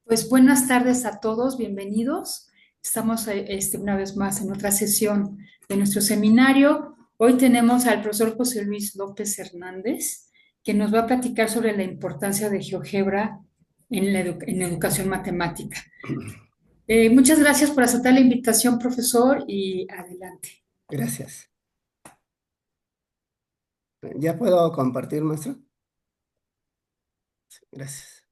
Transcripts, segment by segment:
Pues buenas tardes a todos, bienvenidos. Estamos una vez más en otra sesión de nuestro seminario. Hoy tenemos al profesor José Luis López Hernández, que nos va a platicar sobre la importancia de GeoGebra en la educación matemática. Muchas gracias por aceptar la invitación, profesor, y adelante. Gracias. ¿Ya puedo compartir, maestro? Gracias.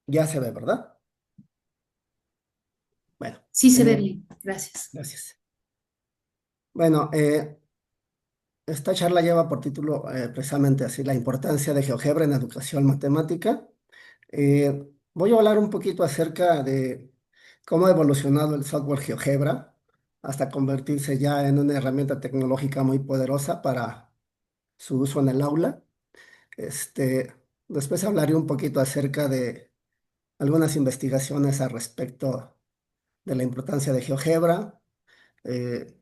Ya se ve, ¿verdad? Bueno, Sí se ve bien, gracias. gracias. Bueno, esta charla lleva por título precisamente así, la importancia de GeoGebra en educación matemática. Voy a hablar un poquito acerca de cómo ha evolucionado el software GeoGebra hasta convertirse ya en una herramienta tecnológica muy poderosa para su uso en el aula. Después hablaré un poquito acerca de algunas investigaciones al respecto de la importancia de GeoGebra. Eh,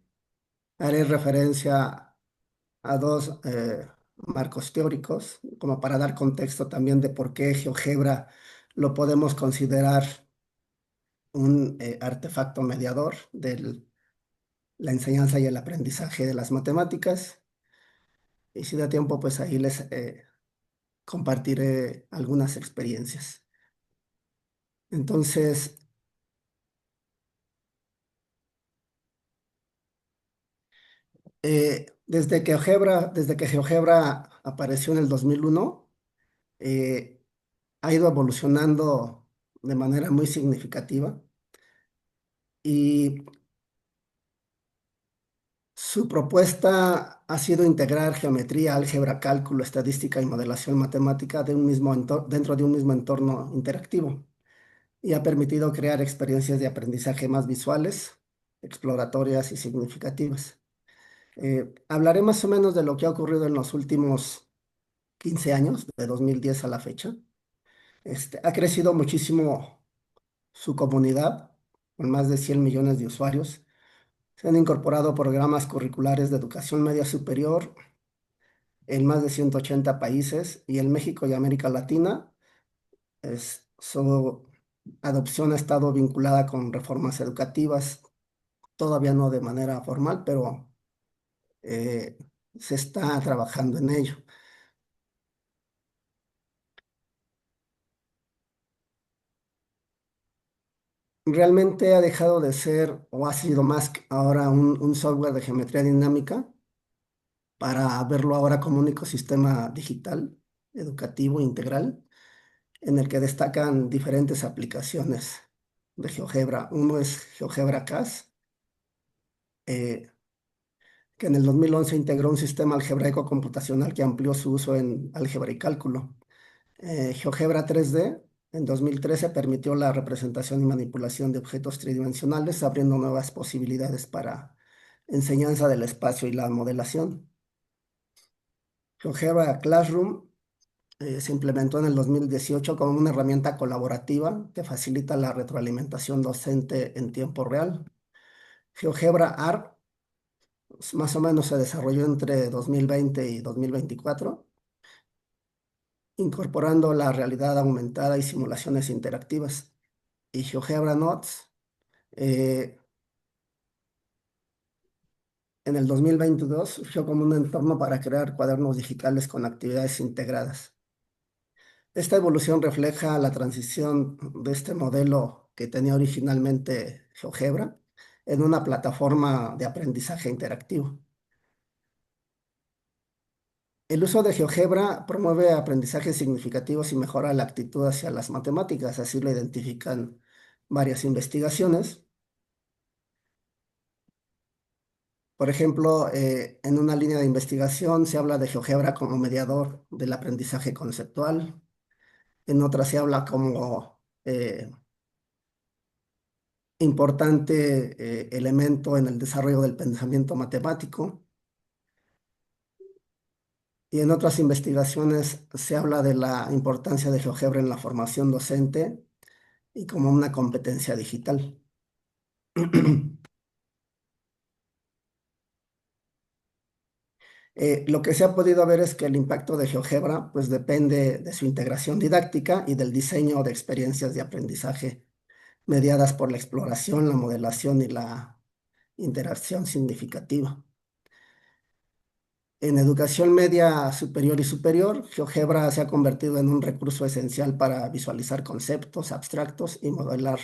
Haré referencia a dos marcos teóricos, como para dar contexto también de por qué GeoGebra lo podemos considerar un artefacto mediador de la enseñanza y el aprendizaje de las matemáticas. Y si da tiempo, pues ahí les compartiré algunas experiencias. Entonces, desde que GeoGebra apareció en el 2001, eh, ha ido evolucionando de manera muy significativa y su propuesta ha sido integrar geometría, álgebra, cálculo, estadística y modelación matemática dentro de un mismo entorno interactivo y ha permitido crear experiencias de aprendizaje más visuales, exploratorias y significativas. Hablaré más o menos de lo que ha ocurrido en los últimos 15 años, de 2010 a la fecha. Ha crecido muchísimo su comunidad, con más de 100 millones de usuarios. Se han incorporado programas curriculares de educación media superior en más de 180 países y en México y América Latina. Su adopción ha estado vinculada con reformas educativas, todavía no de manera formal, pero eh, se está trabajando en ello. Realmente ha dejado de ser o ha sido más que ahora un software de geometría dinámica para verlo ahora como un ecosistema digital, educativo, integral, en el que destacan diferentes aplicaciones de GeoGebra. Uno es GeoGebra CAS, eh, que en el 2011 integró un sistema algebraico computacional que amplió su uso en álgebra y cálculo. GeoGebra 3D en 2013 permitió la representación y manipulación de objetos tridimensionales, abriendo nuevas posibilidades para enseñanza del espacio y la modelación. GeoGebra Classroom se implementó en el 2018 como una herramienta colaborativa que facilita la retroalimentación docente en tiempo real. GeoGebra ARC más o menos se desarrolló entre 2020 y 2024, incorporando la realidad aumentada y simulaciones interactivas. Y GeoGebra Notes eh, en el 2022 surgió como un entorno para crear cuadernos digitales con actividades integradas. Esta evolución refleja la transición de este modelo que tenía originalmente GeoGebra en una plataforma de aprendizaje interactivo. El uso de GeoGebra promueve aprendizajes significativos y mejora la actitud hacia las matemáticas, así lo identifican varias investigaciones. Por ejemplo, en una línea de investigación se habla de GeoGebra como mediador del aprendizaje conceptual, en otra se habla como importante elemento en el desarrollo del pensamiento matemático, y en otras investigaciones se habla de la importancia de GeoGebra en la formación docente y como una competencia digital. Lo que se ha podido ver es que el impacto de GeoGebra pues depende de su integración didáctica y del diseño de experiencias de aprendizaje mediadas por la exploración, la modelación y la interacción significativa. En educación media superior y superior, GeoGebra se ha convertido en un recurso esencial para visualizar conceptos abstractos y modelar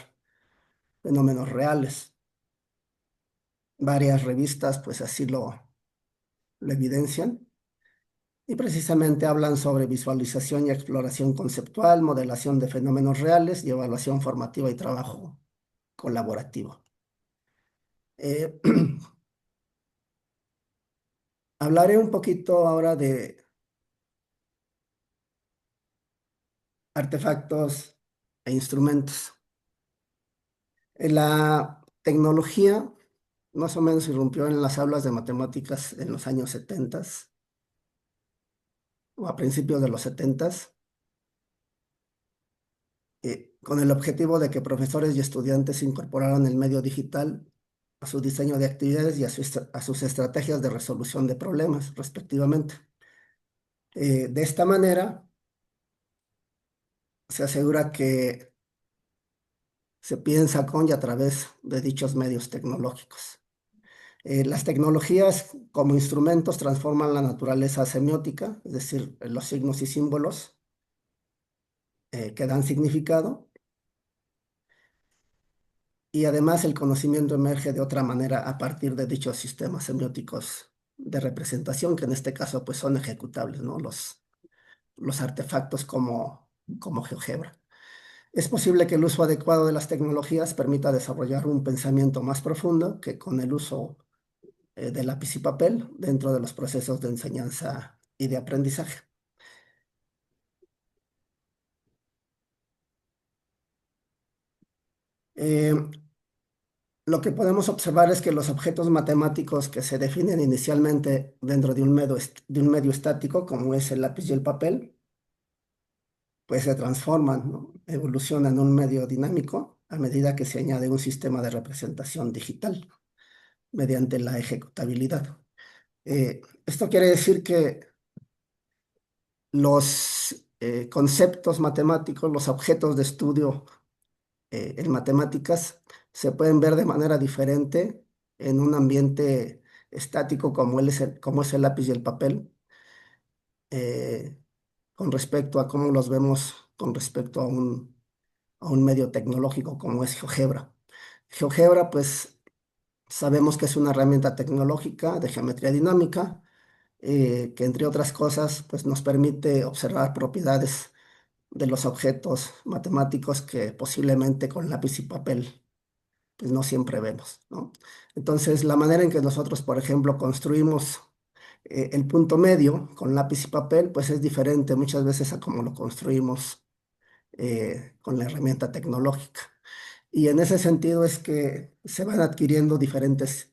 fenómenos reales. Varias revistas pues así lo evidencian y precisamente hablan sobre visualización y exploración conceptual, modelación de fenómenos reales y evaluación formativa y trabajo colaborativo. Eh, Hablaré un poquito ahora de artefactos e instrumentos. La tecnología más o menos irrumpió en las aulas de matemáticas en los años 70 o a principios de los 70, con el objetivo de que profesores y estudiantes incorporaran el medio digital a su diseño de actividades y a sus estrategias de resolución de problemas, respectivamente. De esta manera, se asegura que se piensa con y a través de dichos medios tecnológicos. Las tecnologías como instrumentos transforman la naturaleza semiótica, es decir, los signos y símbolos que dan significado, y además el conocimiento emerge de otra manera a partir de dichos sistemas semióticos de representación, que en este caso pues son ejecutables, ¿no? Los artefactos como GeoGebra. Es posible que el uso adecuado de las tecnologías permita desarrollar un pensamiento más profundo que con el uso de lápiz y papel dentro de los procesos de enseñanza y de aprendizaje. Eh, lo que podemos observar es que los objetos matemáticos que se definen inicialmente dentro de un medio estático, como es el lápiz y el papel, pues se transforman, ¿no? Evolucionan en un medio dinámico a medida que se añade un sistema de representación digital mediante la ejecutabilidad. Esto quiere decir que los conceptos matemáticos, los objetos de estudio en matemáticas se pueden ver de manera diferente en un ambiente estático como es el lápiz y el papel, eh, con respecto a cómo los vemos con respecto a un medio tecnológico como es GeoGebra. GeoGebra, pues sabemos que es una herramienta tecnológica de geometría dinámica, que entre otras cosas, pues nos permite observar propiedades de los objetos matemáticos que posiblemente con lápiz y papel pues no siempre vemos, ¿no? Entonces, la manera en que nosotros, por ejemplo, construimos el punto medio con lápiz y papel, pues es diferente muchas veces a cómo lo construimos con la herramienta tecnológica. Y en ese sentido es que se van adquiriendo diferentes,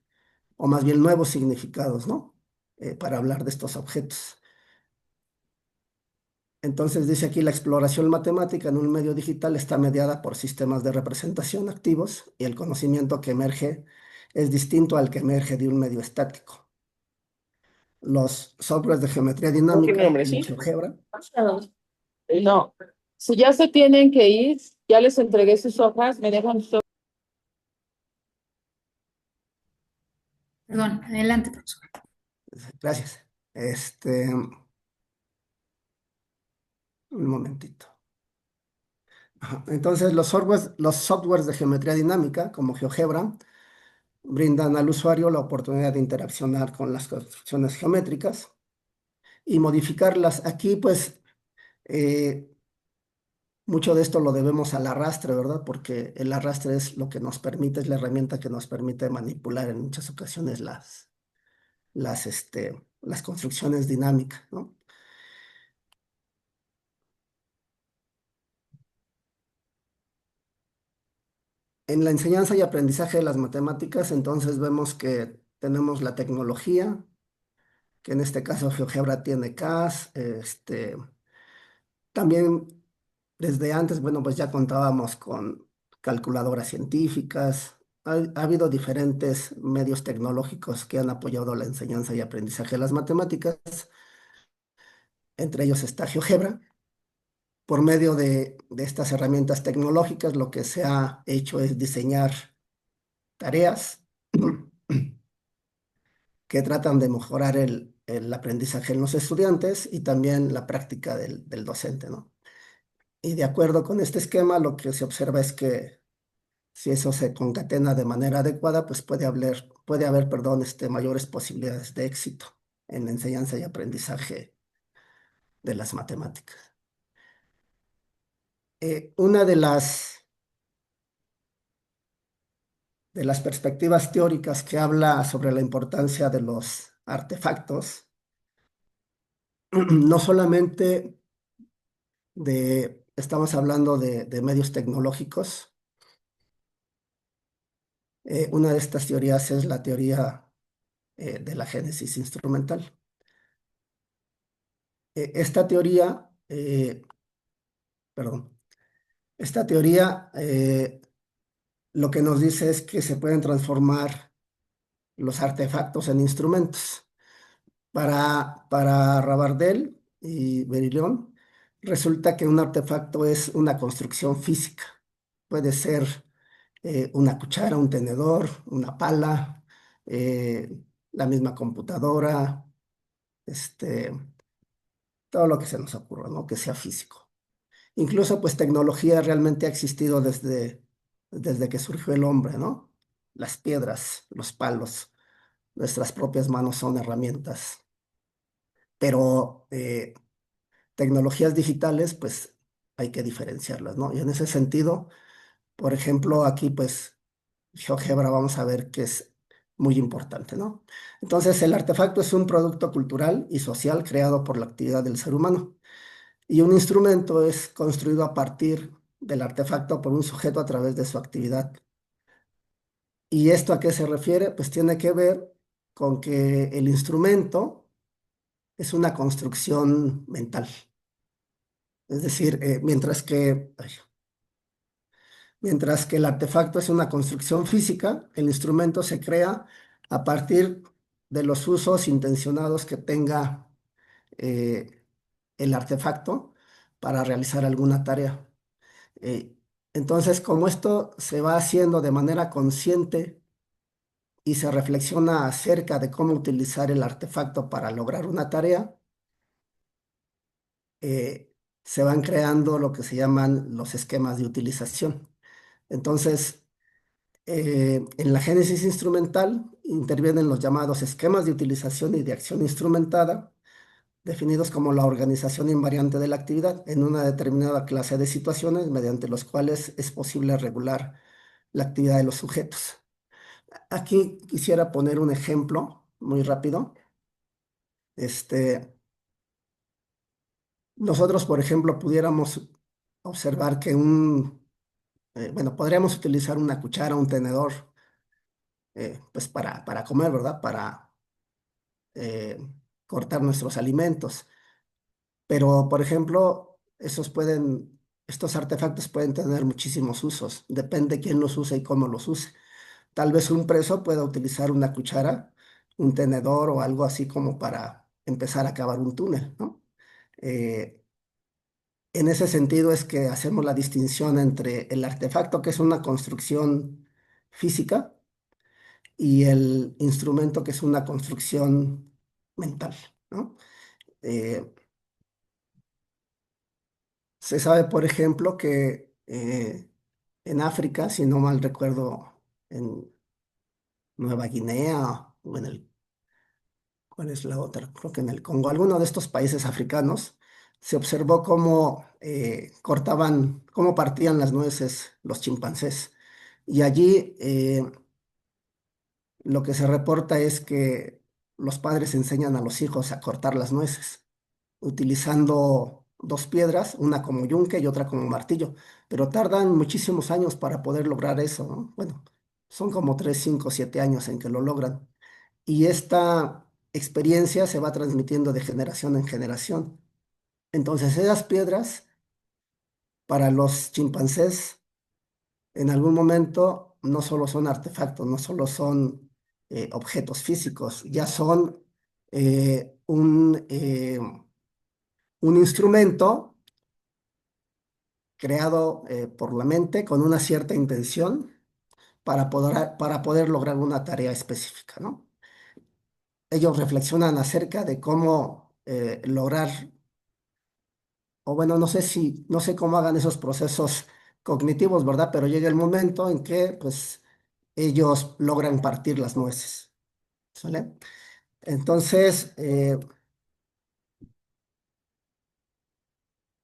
o más bien nuevos significados, ¿no? Para hablar de estos objetos. Entonces dice aquí, la exploración matemática en un medio digital está mediada por sistemas de representación activos y el conocimiento que emerge es distinto al que emerge de un medio estático. Los softwares de geometría ¿Cómo que mi dinámica, nombre, como sí? GeoGebra, No. Si ya se tienen que ir, ya les entregué sus hojas, me dejan sus Perdón, adelante, profesor. gracias. Un momentito. Ajá. Entonces, los softwares de geometría dinámica, como GeoGebra, brindan al usuario la oportunidad de interaccionar con las construcciones geométricas y modificarlas. Aquí, pues, eh, mucho de esto lo debemos al arrastre, ¿verdad? Porque el arrastre es lo que nos permite, es la herramienta que nos permite manipular en muchas ocasiones las construcciones dinámicas, ¿no? En la enseñanza y aprendizaje de las matemáticas, entonces vemos que tenemos la tecnología, que en este caso GeoGebra tiene CAS, también desde antes, bueno, pues ya contábamos con calculadoras científicas, ha habido diferentes medios tecnológicos que han apoyado la enseñanza y aprendizaje de las matemáticas. Entre ellos está GeoGebra. Por medio de estas herramientas tecnológicas, lo que se ha hecho es diseñar tareas que tratan de mejorar el aprendizaje en los estudiantes y también la práctica del docente, ¿no? Y de acuerdo con este esquema, lo que se observa es que si eso se concatena de manera adecuada, pues puede haber, perdón, mayores posibilidades de éxito en la enseñanza y aprendizaje de las matemáticas. Una de las perspectivas teóricas que habla sobre la importancia de los artefactos, no solamente estamos hablando de medios tecnológicos. Una de estas teorías es la teoría de la génesis instrumental. Esta teoría, perdón, esta teoría lo que nos dice es que se pueden transformar los artefactos en instrumentos. Para Rabardel y Berillón, resulta que un artefacto es una construcción física. Puede ser una cuchara, un tenedor, una pala, la misma computadora, este, todo lo que se nos ocurra, ¿no? Que sea físico. Incluso, pues, tecnología realmente ha existido desde que surgió el hombre, ¿no? Las piedras, los palos, nuestras propias manos son herramientas, pero tecnologías digitales, pues, hay que diferenciarlas, ¿no? Y en ese sentido, por ejemplo, aquí, pues, GeoGebra vamos a ver que es muy importante, ¿no? Entonces, el artefacto es un producto cultural y social creado por la actividad del ser humano. Y un instrumento es construido a partir del artefacto por un sujeto a través de su actividad. ¿Y esto a qué se refiere? Pues tiene que ver con que el instrumento es una construcción mental. Es decir, mientras que el artefacto es una construcción física, el instrumento se crea a partir de los usos intencionados que tenga eh, el artefacto para realizar alguna tarea. Eh, entonces, como esto se va haciendo de manera consciente y se reflexiona acerca de cómo utilizar el artefacto para lograr una tarea, eh, se van creando lo que se llaman los esquemas de utilización. Entonces, en la génesis instrumental intervienen los llamados esquemas de utilización y de acción instrumentada, definidos como la organización invariante de la actividad en una determinada clase de situaciones mediante los cuales es posible regular la actividad de los sujetos. Aquí quisiera poner un ejemplo muy rápido. Este, Nosotros, por ejemplo, pudiéramos observar que bueno, podríamos utilizar una cuchara, un tenedor, pues para comer, ¿verdad? Para eh, cortar nuestros alimentos. Pero, por ejemplo, estos artefactos pueden tener muchísimos usos. Depende quién los use y cómo los use. Tal vez un preso pueda utilizar una cuchara, un tenedor o algo así como para empezar a cavar un túnel, ¿no? Eh, en ese sentido es que hacemos la distinción entre el artefacto, que es una construcción física, y el instrumento, que es una construcción mental, ¿no? Eh, Se sabe, por ejemplo, que en África, si no mal recuerdo, en Nueva Guinea o ¿cuál es la otra? Creo que en el Congo, alguno de estos países africanos, se observó cómo cómo partían las nueces los chimpancés. Y allí lo que se reporta es que los padres enseñan a los hijos a cortar las nueces, utilizando dos piedras, una como yunque y otra como martillo, pero tardan muchísimos años para poder lograr eso, ¿no? Bueno, son como 3, 5, 7 años en que lo logran. Y esta experiencia se va transmitiendo de generación en generación. Entonces, esas piedras para los chimpancés en algún momento no solo son artefactos, no solo son objetos físicos, ya son eh, un, eh, un instrumento creado por la mente con una cierta intención para poder lograr una tarea específica, ¿no? Ellos reflexionan acerca de cómo lograr, o bueno, no sé cómo hagan esos procesos cognitivos, ¿verdad? Pero llega el momento en que, pues, ellos logran partir las nueces, ¿sale? Entonces,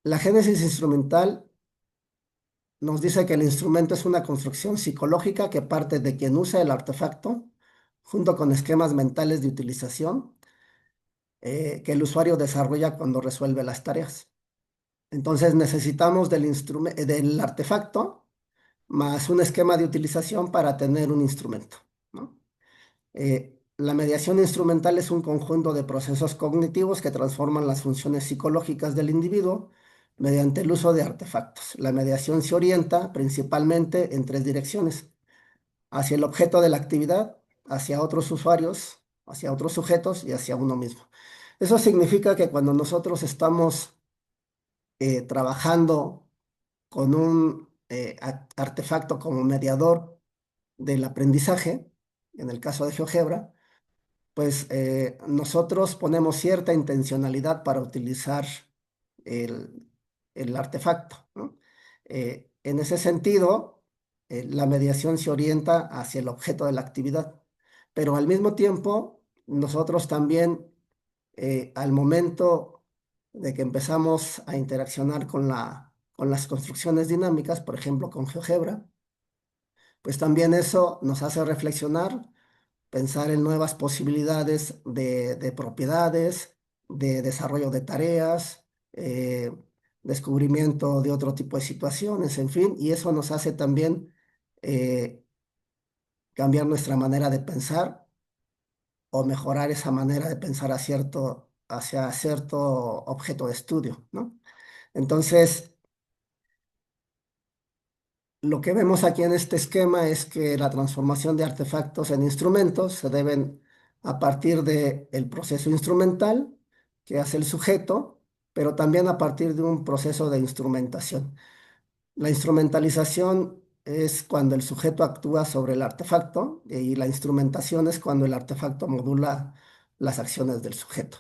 la génesis instrumental nos dice que el instrumento es una construcción psicológica que parte de quien usa el artefacto, junto con esquemas mentales de utilización que el usuario desarrolla cuando resuelve las tareas. Entonces necesitamos del artefacto más un esquema de utilización para tener un instrumento, ¿no? La mediación instrumental es un conjunto de procesos cognitivos que transforman las funciones psicológicas del individuo mediante el uso de artefactos. La mediación se orienta principalmente en tres direcciones: hacia el objeto de la actividad, hacia otros usuarios, hacia otros sujetos y hacia uno mismo. Eso significa que cuando nosotros estamos trabajando con un artefacto como mediador del aprendizaje, en el caso de GeoGebra, pues nosotros ponemos cierta intencionalidad para utilizar el, el artefacto, ¿no? En ese sentido, la mediación se orienta hacia el objeto de la actividad, pero al mismo tiempo, nosotros también, al momento de que empezamos a interaccionar con las construcciones dinámicas, por ejemplo, con GeoGebra, pues también eso nos hace reflexionar, pensar en nuevas posibilidades de propiedades, de desarrollo de tareas, descubrimiento de otro tipo de situaciones, en fin, y eso nos hace también eh, cambiar nuestra manera de pensar o mejorar esa manera de pensar hacia cierto objeto de estudio, ¿no? Entonces, lo que vemos aquí en este esquema es que la transformación de artefactos en instrumentos se deben a partir del proceso instrumental que hace el sujeto, pero también a partir de un proceso de instrumentación. La instrumentalización es cuando el sujeto actúa sobre el artefacto y la instrumentación es cuando el artefacto modula las acciones del sujeto.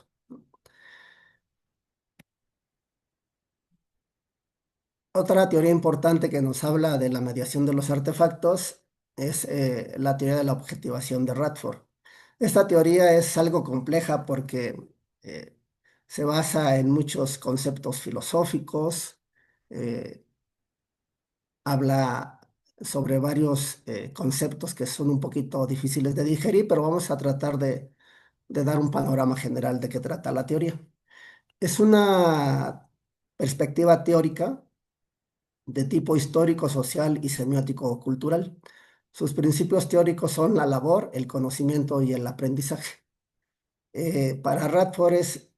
Otra teoría importante que nos habla de la mediación de los artefactos es la teoría de la objetivación de Radford. Esta teoría es algo compleja porque eh, se basa en muchos conceptos filosóficos, eh, habla sobre varios conceptos que son un poquito difíciles de digerir, pero vamos a tratar de dar un panorama general de qué trata la teoría. Es una perspectiva teórica de tipo histórico, social y semiótico cultural. Sus principios teóricos son la labor, el conocimiento y el aprendizaje. Para Radford es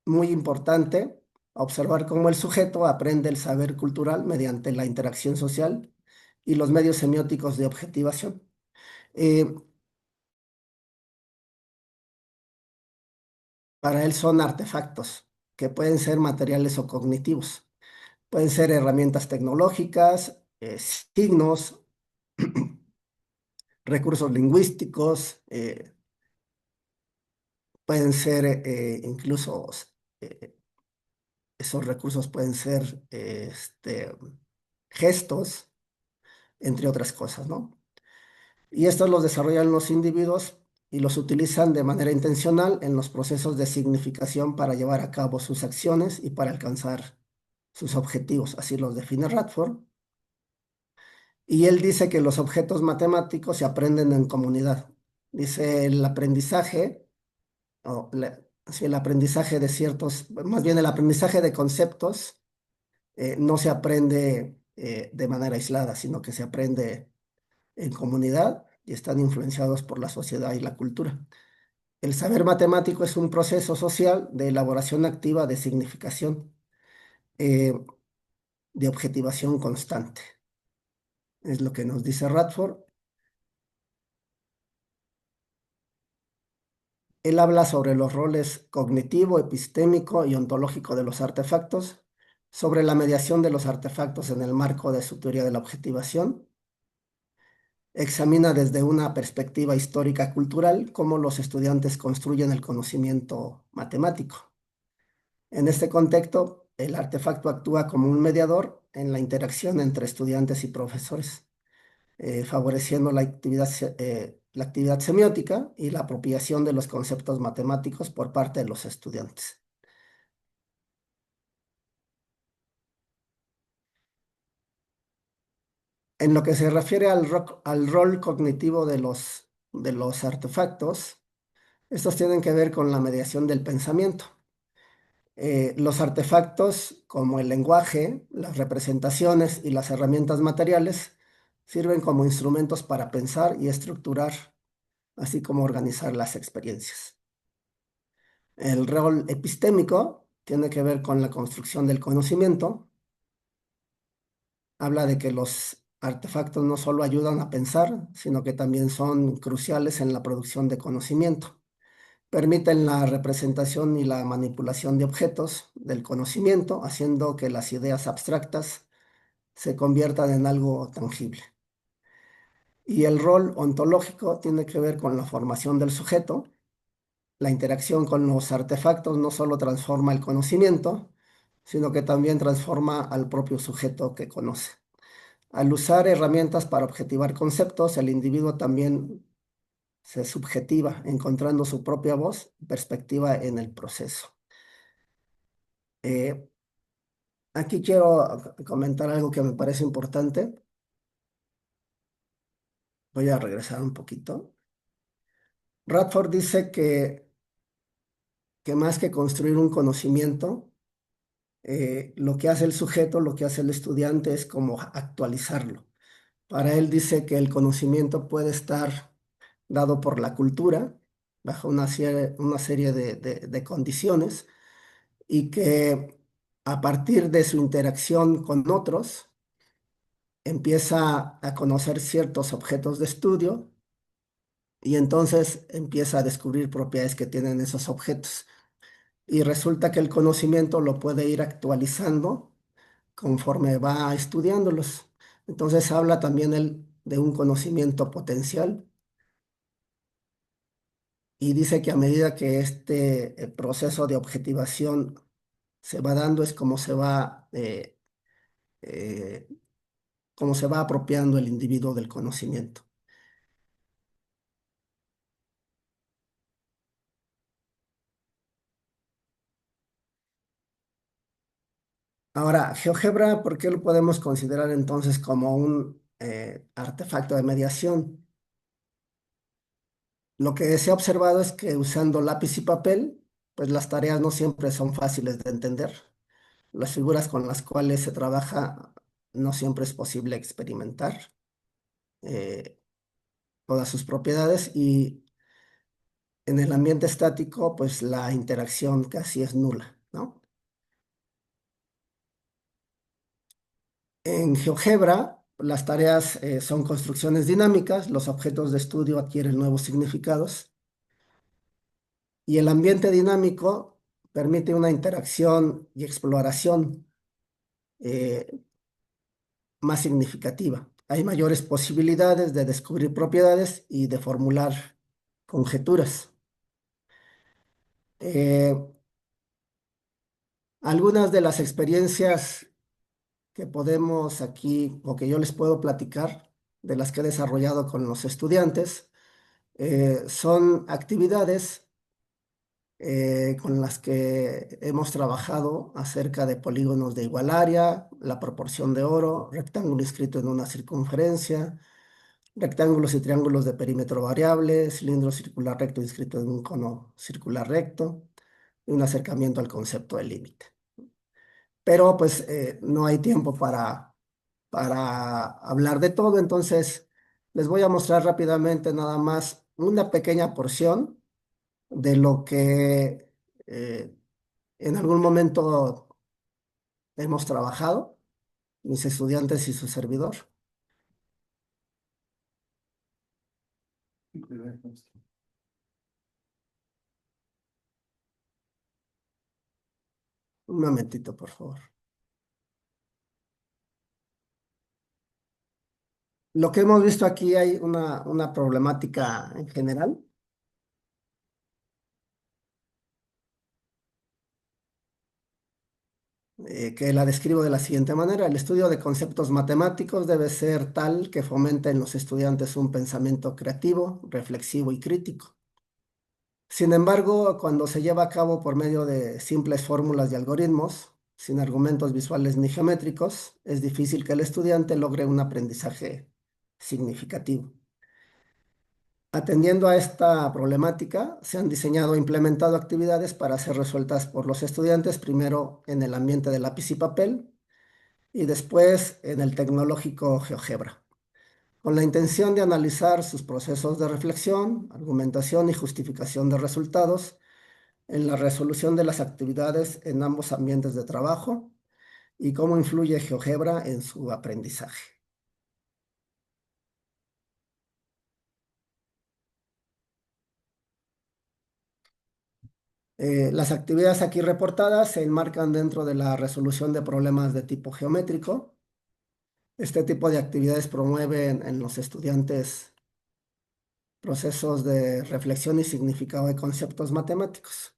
muy importante observar cómo el sujeto aprende el saber cultural mediante la interacción social y los medios semióticos de objetivación. Eh, para él son artefactos que pueden ser materiales o cognitivos. Pueden ser herramientas tecnológicas, signos, recursos lingüísticos, pueden ser incluso, eh, esos recursos pueden ser gestos, entre otras cosas, ¿no? Y estos los desarrollan los individuos y los utilizan de manera intencional en los procesos de significación para llevar a cabo sus acciones y para alcanzar sus objetivos. Así los define Radford. Y él dice que los objetos matemáticos se aprenden en comunidad. Dice el aprendizaje sí, el aprendizaje de ciertos, más bien el aprendizaje de conceptos no se aprende de manera aislada, sino que se aprende en comunidad y están influenciados por la sociedad y la cultura. El saber matemático es un proceso social de elaboración activa de significación, eh, de objetivación constante. Es lo que nos dice Radford. Él habla sobre los roles cognitivo, epistémico y ontológico de los artefactos, sobre la mediación de los artefactos en el marco de su teoría de la objetivación. Examina desde una perspectiva histórica cultural cómo los estudiantes construyen el conocimiento matemático. En este contexto, el artefacto actúa como un mediador en la interacción entre estudiantes y profesores, favoreciendo la actividad semiótica y la apropiación de los conceptos matemáticos por parte de los estudiantes. En lo que se refiere al rol cognitivo de los artefactos, estos tienen que ver con la mediación del pensamiento. Los artefactos, como el lenguaje, las representaciones y las herramientas materiales, sirven como instrumentos para pensar y estructurar, así como organizar las experiencias. El rol epistémico tiene que ver con la construcción del conocimiento. Habla de que los artefactos no solo ayudan a pensar, sino que también son cruciales en la producción de conocimiento. Permiten la representación y la manipulación de objetos del conocimiento, haciendo que las ideas abstractas se conviertan en algo tangible. Y el rol ontológico tiene que ver con la formación del sujeto. La interacción con los artefactos no solo transforma el conocimiento, sino que también transforma al propio sujeto que conoce. Al usar herramientas para objetivar conceptos, el individuo también se subjetiva, encontrando su propia voz y perspectiva en el proceso. Eh, Aquí quiero comentar algo que me parece importante. Voy a regresar un poquito. Radford dice que más que construir un conocimiento, lo que hace el sujeto, lo que hace el estudiante es como actualizarlo. Para él dice que el conocimiento puede estar dado por la cultura, bajo una serie de condiciones, y que a partir de su interacción con otros, empieza a conocer ciertos objetos de estudio y entonces empieza a descubrir propiedades que tienen esos objetos. Y resulta que el conocimiento lo puede ir actualizando conforme va estudiándolos. Entonces habla también él de un conocimiento potencial y dice que a medida que este proceso de objetivación se va dando es eh, como se va apropiando el individuo del conocimiento. Ahora, GeoGebra, ¿por qué lo podemos considerar entonces como un artefacto de mediación? Lo que se ha observado es que usando lápiz y papel, pues las tareas no siempre son fáciles de entender. Las figuras con las cuales se trabaja no siempre es posible experimentar eh, todas sus propiedades y en el ambiente estático, pues la interacción casi es nula, ¿no? En GeoGebra, las tareas son construcciones dinámicas, los objetos de estudio adquieren nuevos significados y el ambiente dinámico permite una interacción y exploración eh, más significativa. Hay mayores posibilidades de descubrir propiedades y de formular conjeturas. Eh, Algunas de las experiencias que podemos aquí o que yo les puedo platicar de las que he desarrollado con los estudiantes son actividades con las que hemos trabajado acerca de polígonos de igual área, la proporción de oro, rectángulo inscrito en una circunferencia, rectángulos y triángulos de perímetro variable, cilindro circular recto inscrito en un cono circular recto y un acercamiento al concepto de límite. Pero pues no hay tiempo para hablar de todo, entonces les voy a mostrar rápidamente nada más una pequeña porción de lo que en algún momento hemos trabajado, mis estudiantes y su servidor. Un momentito, por favor. Lo que hemos visto aquí hay una problemática en general. Que la describo de la siguiente manera. El estudio de conceptos matemáticos debe ser tal que fomente en los estudiantes un pensamiento creativo, reflexivo y crítico. Sin embargo, cuando se lleva a cabo por medio de simples fórmulas y algoritmos, sin argumentos visuales ni geométricos, es difícil que el estudiante logre un aprendizaje significativo. Atendiendo a esta problemática, se han diseñado e implementado actividades para ser resueltas por los estudiantes, primero en el ambiente de lápiz y papel y después en el tecnológico GeoGebra, con la intención de analizar sus procesos de reflexión, argumentación y justificación de resultados en la resolución de las actividades en ambos ambientes de trabajo y cómo influye GeoGebra en su aprendizaje. Las actividades aquí reportadas se enmarcan dentro de la resolución de problemas de tipo geométrico. Este tipo de actividades promueven en los estudiantes procesos de reflexión y significado de conceptos matemáticos.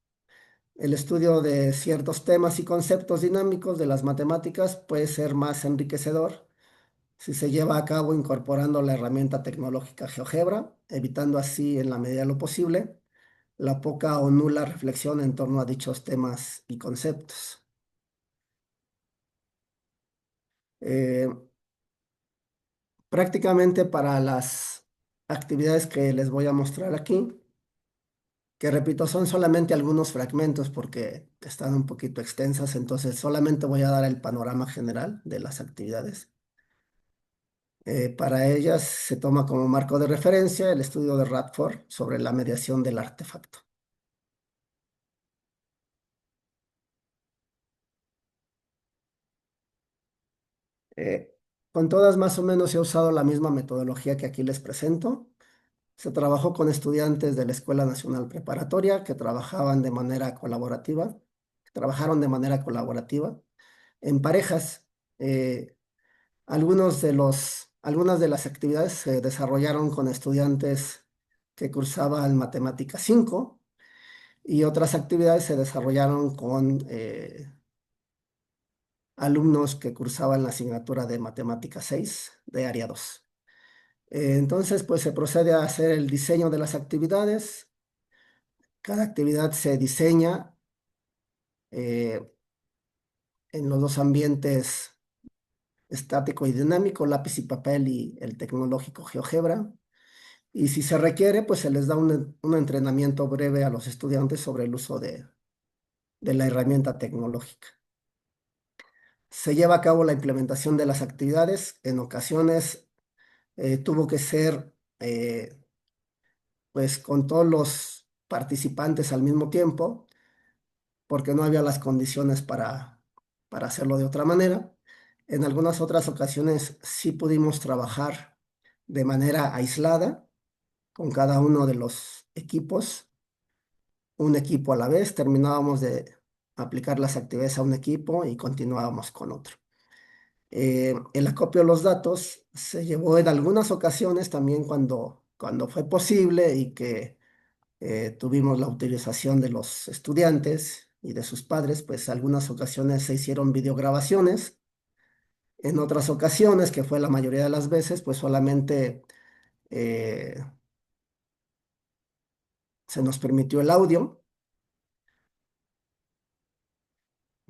El estudio de ciertos temas y conceptos dinámicos de las matemáticas puede ser más enriquecedor si se lleva a cabo incorporando la herramienta tecnológica GeoGebra, evitando así, en la medida de lo posible, la poca o nula reflexión en torno a dichos temas y conceptos. Eh, Prácticamente para las actividades que les voy a mostrar aquí, que repito, son solamente algunos fragmentos porque están un poquito extensas, entonces solamente voy a dar el panorama general de las actividades. Para ellas se toma como marco de referencia el estudio de Radford sobre la mediación del artefacto. Eh, con todas más o menos he usado la misma metodología que aquí les presento. Se trabajó con estudiantes de la Escuela Nacional Preparatoria que trabajaban de manera colaborativa, trabajaron de manera colaborativa en parejas. Eh, algunas de las actividades se desarrollaron con estudiantes que cursaban Matemática 5 y otras actividades se desarrollaron con alumnos que cursaban la asignatura de Matemática 6 de área 2. Entonces, pues se procede a hacer el diseño de las actividades. Cada actividad se diseña eh, en los dos ambientes estático y dinámico, lápiz y papel y el tecnológico GeoGebra. Y si se requiere, pues se les da un entrenamiento breve a los estudiantes sobre el uso de la herramienta tecnológica. Se lleva a cabo la implementación de las actividades. En ocasiones tuvo que ser pues con todos los participantes al mismo tiempo, porque no había las condiciones para hacerlo de otra manera. En algunas otras ocasiones sí pudimos trabajar de manera aislada con cada uno de los equipos, un equipo a la vez, terminábamos de aplicar las actividades a un equipo y continuábamos con otro. El acopio de los datos se llevó en algunas ocasiones también cuando fue posible y que tuvimos la utilización de los estudiantes y de sus padres, pues algunas ocasiones se hicieron videograbaciones, en otras ocasiones, que fue la mayoría de las veces, pues solamente eh, se nos permitió el audio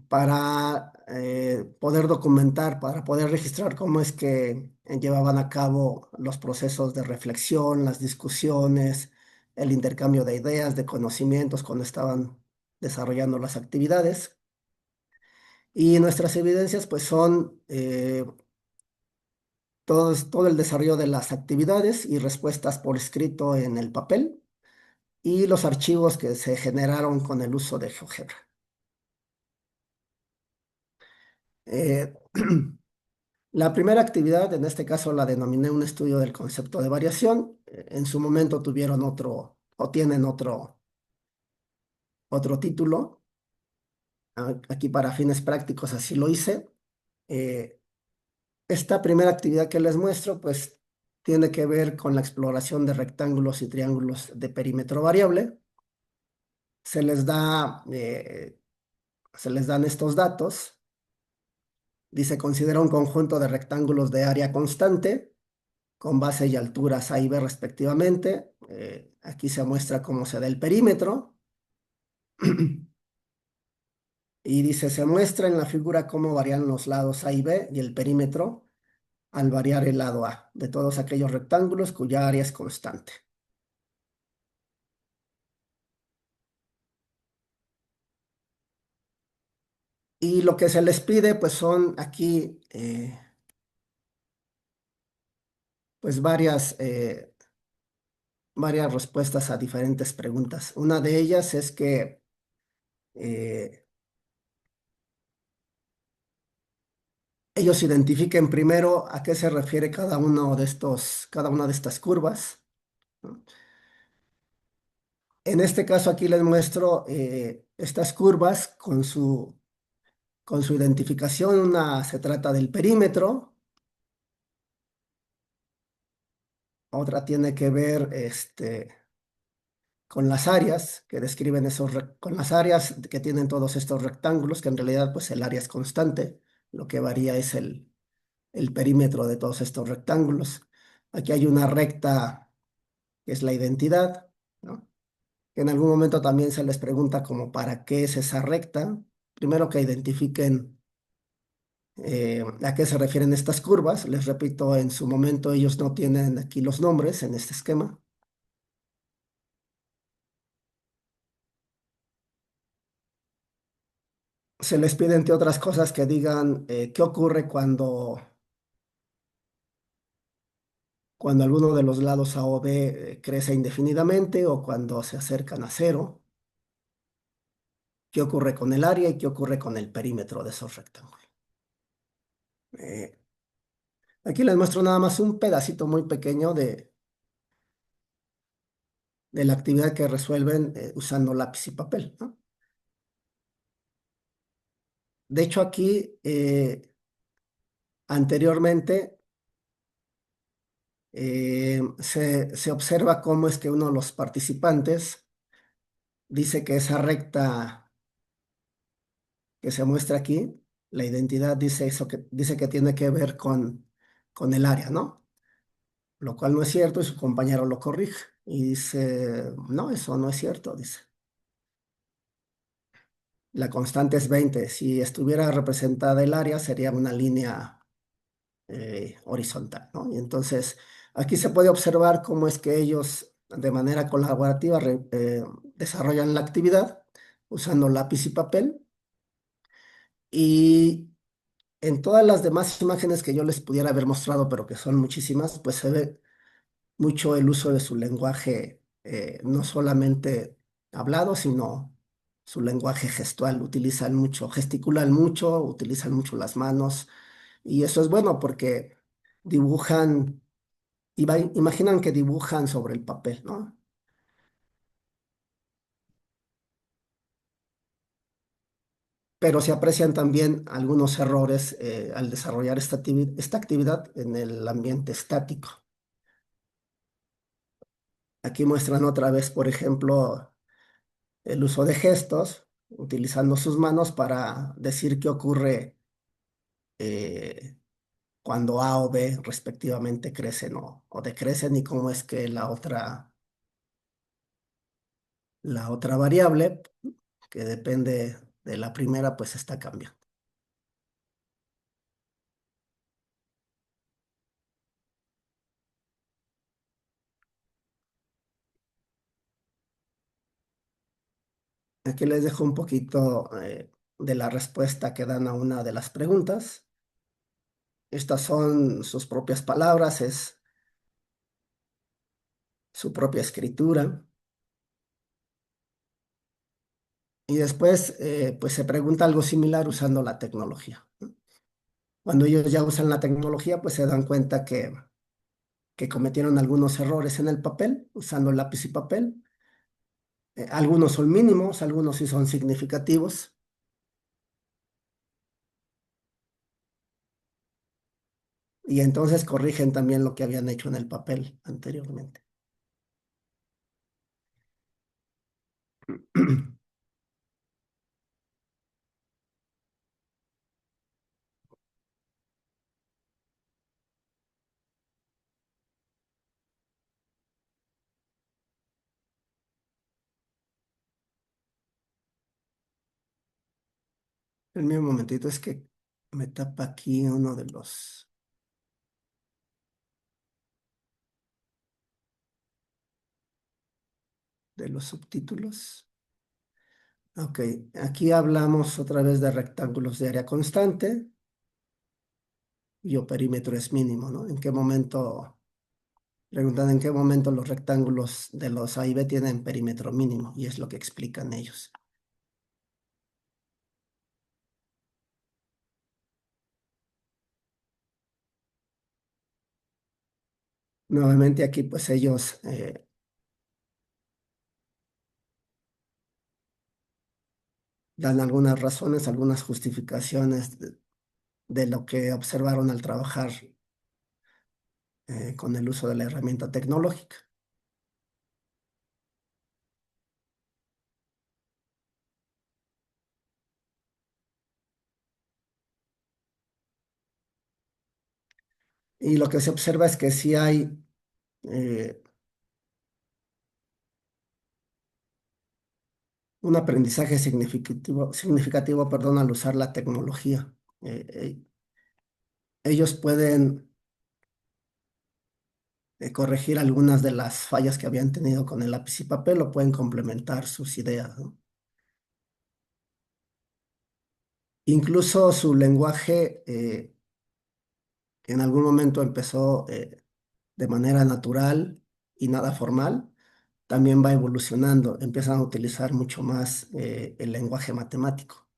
para poder documentar, para poder registrar cómo es que llevaban a cabo los procesos de reflexión, las discusiones, el intercambio de ideas, de conocimientos cuando estaban desarrollando las actividades. Y nuestras evidencias pues son todo el desarrollo de las actividades y respuestas por escrito en el papel y los archivos que se generaron con el uso de GeoGebra. Eh, La primera actividad, en este caso la denominé un estudio del concepto de variación. En su momento tuvieron otro o tienen otro título. aquí para fines prácticos así lo hice. Eh, Esta primera actividad que les muestro, pues tiene que ver con la exploración de rectángulos y triángulos de perímetro variable. Se les da, se les dan estos datos. Dice, considera un conjunto de rectángulos de área constante con base y alturas A y B respectivamente. Aquí se muestra cómo se da el perímetro. Y dice, se muestra en la figura cómo varían los lados A y B y el perímetro al variar el lado A de todos aquellos rectángulos cuya área es constante. Y lo que se les pide, pues son aquí, pues varias respuestas a diferentes preguntas. Una de ellas es que eh, ellos identifiquen primero a qué se refiere cada una de estas curvas, ¿no? En este caso aquí les muestro estas curvas con su identificación. Una se trata del perímetro, otra tiene que ver con las áreas que describen con las áreas que tienen todos estos rectángulos, que en realidad pues el área es constante, lo que varía es el perímetro de todos estos rectángulos. Aquí hay una recta que es la identidad, ¿no? En algún momento también se les pregunta como para qué es esa recta. Primero que identifiquen a qué se refieren estas curvas. Les repito, en su momento ellos no tienen aquí los nombres en este esquema. Se les pide, entre otras cosas, que digan qué ocurre cuando alguno de los lados A o B crece indefinidamente o cuando se acercan a cero. ¿Qué ocurre con el área y qué ocurre con el perímetro de esos rectángulos? Eh, Aquí les muestro nada más un pedacito muy pequeño de la actividad que resuelven usando lápiz y papel, ¿no? De hecho, aquí anteriormente se observa cómo es que uno de los participantes dice que esa recta que se muestra aquí, la identidad dice eso dice que tiene que ver con el área, ¿no? Lo cual no es cierto y su compañero lo corrige y dice, no, eso no es cierto, dice. La constante es 20. Si estuviera representada el área, sería una línea horizontal, ¿no? Y entonces aquí se puede observar cómo es que ellos de manera colaborativa desarrollan la actividad usando lápiz y papel. Y en todas las demás imágenes que yo les pudiera haber mostrado, pero que son muchísimas, pues se ve mucho el uso de su lenguaje, no solamente hablado, sino su lenguaje gestual. Utilizan mucho, gesticulan mucho, utilizan mucho las manos, y eso es bueno porque dibujan, imaginan que dibujan sobre el papel, ¿no? Pero se aprecian también algunos errores al desarrollar esta actividad en el ambiente estático. Aquí muestran otra vez, por ejemplo, el uso de gestos, utilizando sus manos para decir qué ocurre eh, cuando A o B respectivamente crecen o decrecen y cómo es que la otra variable, que depende de la primera, pues está cambiando. Aquí les dejo un poquito de la respuesta que dan a una de las preguntas. Estas son sus propias palabras, es su propia escritura. Y después, pues se pregunta algo similar usando la tecnología, ¿no? Cuando ellos ya usan la tecnología, pues se dan cuenta que cometieron algunos errores en el papel, usando lápiz y papel. Algunos son mínimos, algunos sí son significativos. y entonces corrigen también lo que habían hecho en el papel anteriormente. El mismo momentito es que me tapa aquí uno de los subtítulos. Ok, aquí hablamos otra vez de rectángulos de área constante y o perímetro es mínimo, ¿no? ¿En qué momento, preguntan en qué momento los rectángulos de los A y B tienen perímetro mínimo? Y es lo que explican ellos. Nuevamente aquí pues ellos dan algunas razones, algunas justificaciones de lo que observaron al trabajar con el uso de la herramienta tecnológica. Y lo que se observa es que sí hay eh, un aprendizaje significativo, perdón, al usar la tecnología. Eh, eh, Ellos pueden corregir algunas de las fallas que habían tenido con el lápiz y papel o pueden complementar sus ideas, ¿no? Incluso su lenguaje en algún momento empezó de manera natural y nada formal, también va evolucionando, empiezan a utilizar mucho más el lenguaje matemático.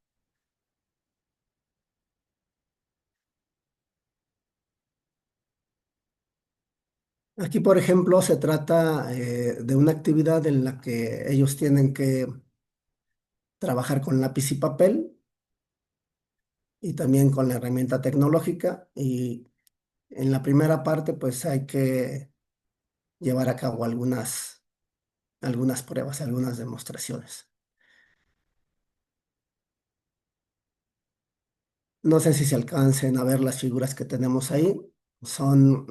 Aquí, por ejemplo, se trata de una actividad en la que ellos tienen que trabajar con lápiz y papel y también con la herramienta tecnológica. Y en la primera parte, pues hay que llevar a cabo algunas pruebas, algunas demostraciones. No sé si se alcancen a ver las figuras que tenemos ahí. Son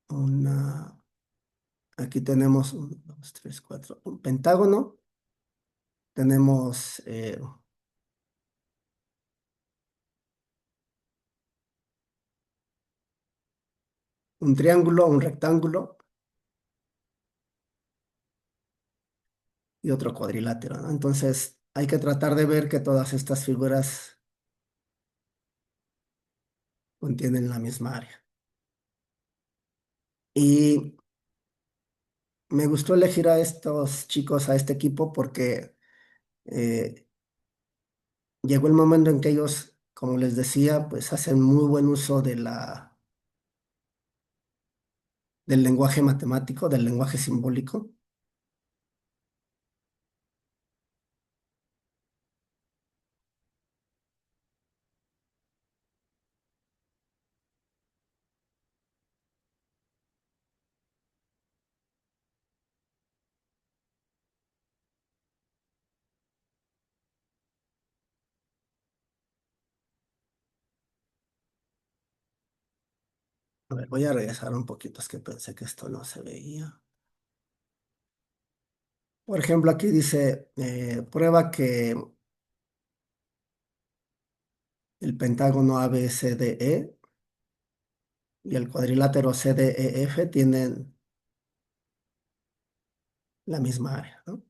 una... Aquí tenemos un, dos, tres, cuatro, un pentágono. Tenemos un triángulo, un rectángulo y otro cuadrilátero, ¿no? Entonces hay que tratar de ver que todas estas figuras contienen la misma área. Y me gustó elegir a estos chicos, a este equipo, porque eh, llegó el momento en que ellos, como les decía, pues hacen muy buen uso del lenguaje matemático, del lenguaje simbólico. A ver, voy a regresar un poquito, es que pensé que esto no se veía. Por ejemplo, aquí dice, prueba que el pentágono ABCDE y el cuadrilátero CDEF tienen la misma área, ¿no?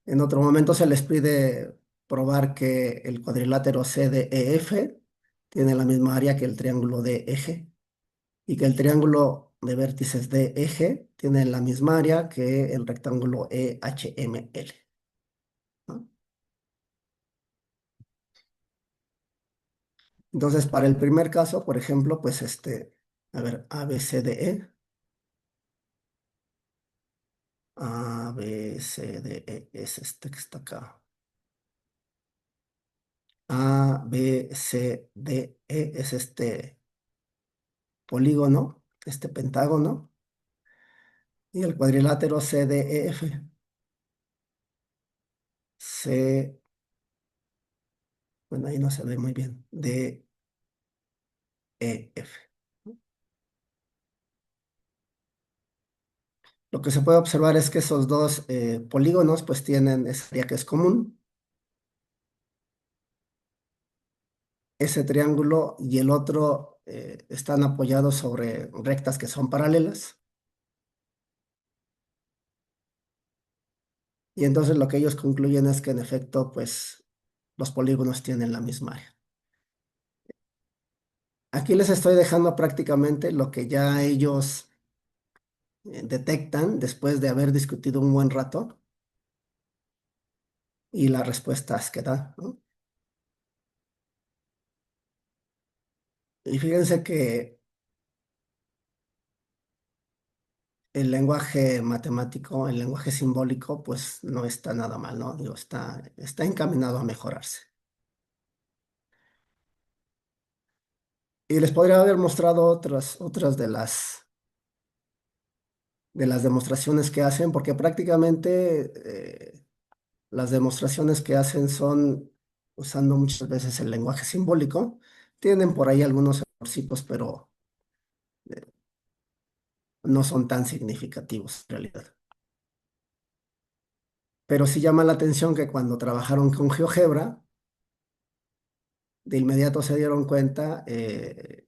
En otro momento se les pide probar que el cuadrilátero CDEF tiene la misma área que el triángulo de eje y que el triángulo de vértices de eje tiene la misma área que el rectángulo EHML, ¿no? Entonces, para el primer caso, por ejemplo, pues a ver, ABCDE, ABCDE es este que está acá. A, B, C, D, E es este polígono, este pentágono, y el cuadrilátero C, D, E, F. C, bueno, ahí no se ve muy bien. D, E, F. Lo que se puede observar es que esos dos polígonos pues tienen esa área que es común. Ese triángulo y el otro están apoyados sobre rectas que son paralelas. Y entonces lo que ellos concluyen es que en efecto pues los polígonos tienen la misma área. Aquí les estoy dejando prácticamente lo que ya ellos detectan después de haber discutido un buen rato y las respuestas que dan, ¿no? Y fíjense que el lenguaje matemático, el lenguaje simbólico, pues no está nada mal, ¿no? Digo, está encaminado a mejorarse. Y les podría haber mostrado otras de las demostraciones que hacen, porque prácticamente las demostraciones que hacen son usando muchas veces el lenguaje simbólico. Tienen por ahí algunos errorcitos, pero eh, no son tan significativos en realidad. Pero sí llama la atención que cuando trabajaron con GeoGebra, de inmediato se dieron cuenta que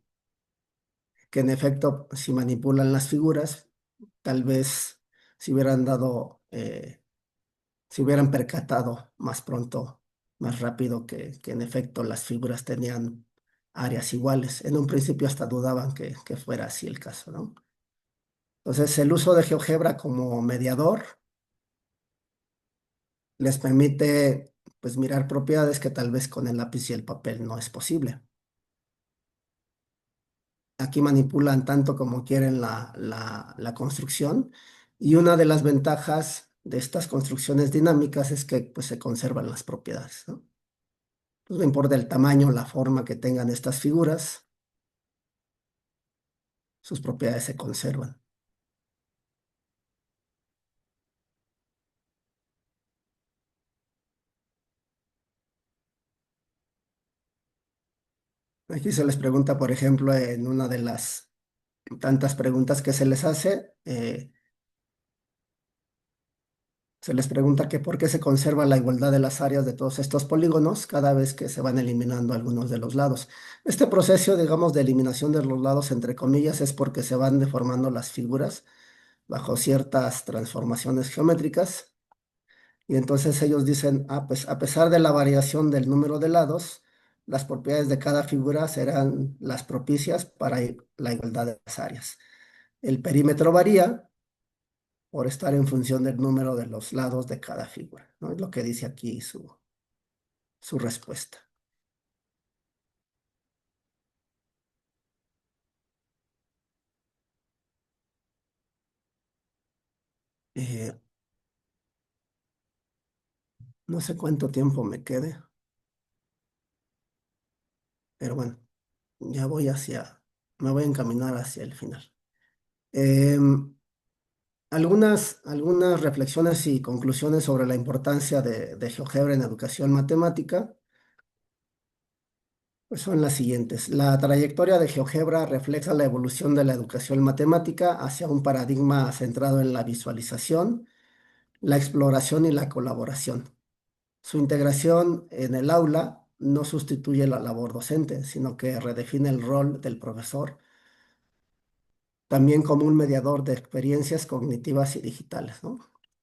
en efecto, si manipulan las figuras, tal vez si hubieran dado, se hubieran percatado más pronto, más rápido que en efecto las figuras tenían áreas iguales. En un principio hasta dudaban que fuera así el caso, ¿no? Entonces, el uso de GeoGebra como mediador les permite pues mirar propiedades que tal vez con el lápiz y el papel no es posible. Aquí manipulan tanto como quieren la construcción y una de las ventajas de estas construcciones dinámicas es que pues, se conservan las propiedades, ¿no? Pues, no importa el tamaño, la forma que tengan estas figuras, sus propiedades se conservan. Aquí se les pregunta, por ejemplo, en una de las tantas preguntas que se les hace, se les pregunta que por qué se conserva la igualdad de las áreas de todos estos polígonos cada vez que se van eliminando algunos de los lados. Este proceso, digamos, de eliminación de los lados, entre comillas, es porque se van deformando las figuras bajo ciertas transformaciones geométricas. Y entonces ellos dicen, ah, pues a pesar de la variación del número de lados, las propiedades de cada figura serán las propicias para la igualdad de las áreas. El perímetro varía por estar en función del número de los lados de cada figura, ¿no? Es lo que dice aquí su respuesta. Eh, no sé cuánto tiempo me quede, pero bueno, ya me voy a encaminar hacia el final. Em, algunas reflexiones y conclusiones sobre la importancia de GeoGebra en educación matemática. Pues son las siguientes. La trayectoria de GeoGebra refleja la evolución de la educación matemática hacia un paradigma centrado en la visualización, la exploración y la colaboración. Su integración en el aula no sustituye la labor docente, sino que redefine el rol del profesor, también como un mediador de experiencias cognitivas y digitales, ¿no?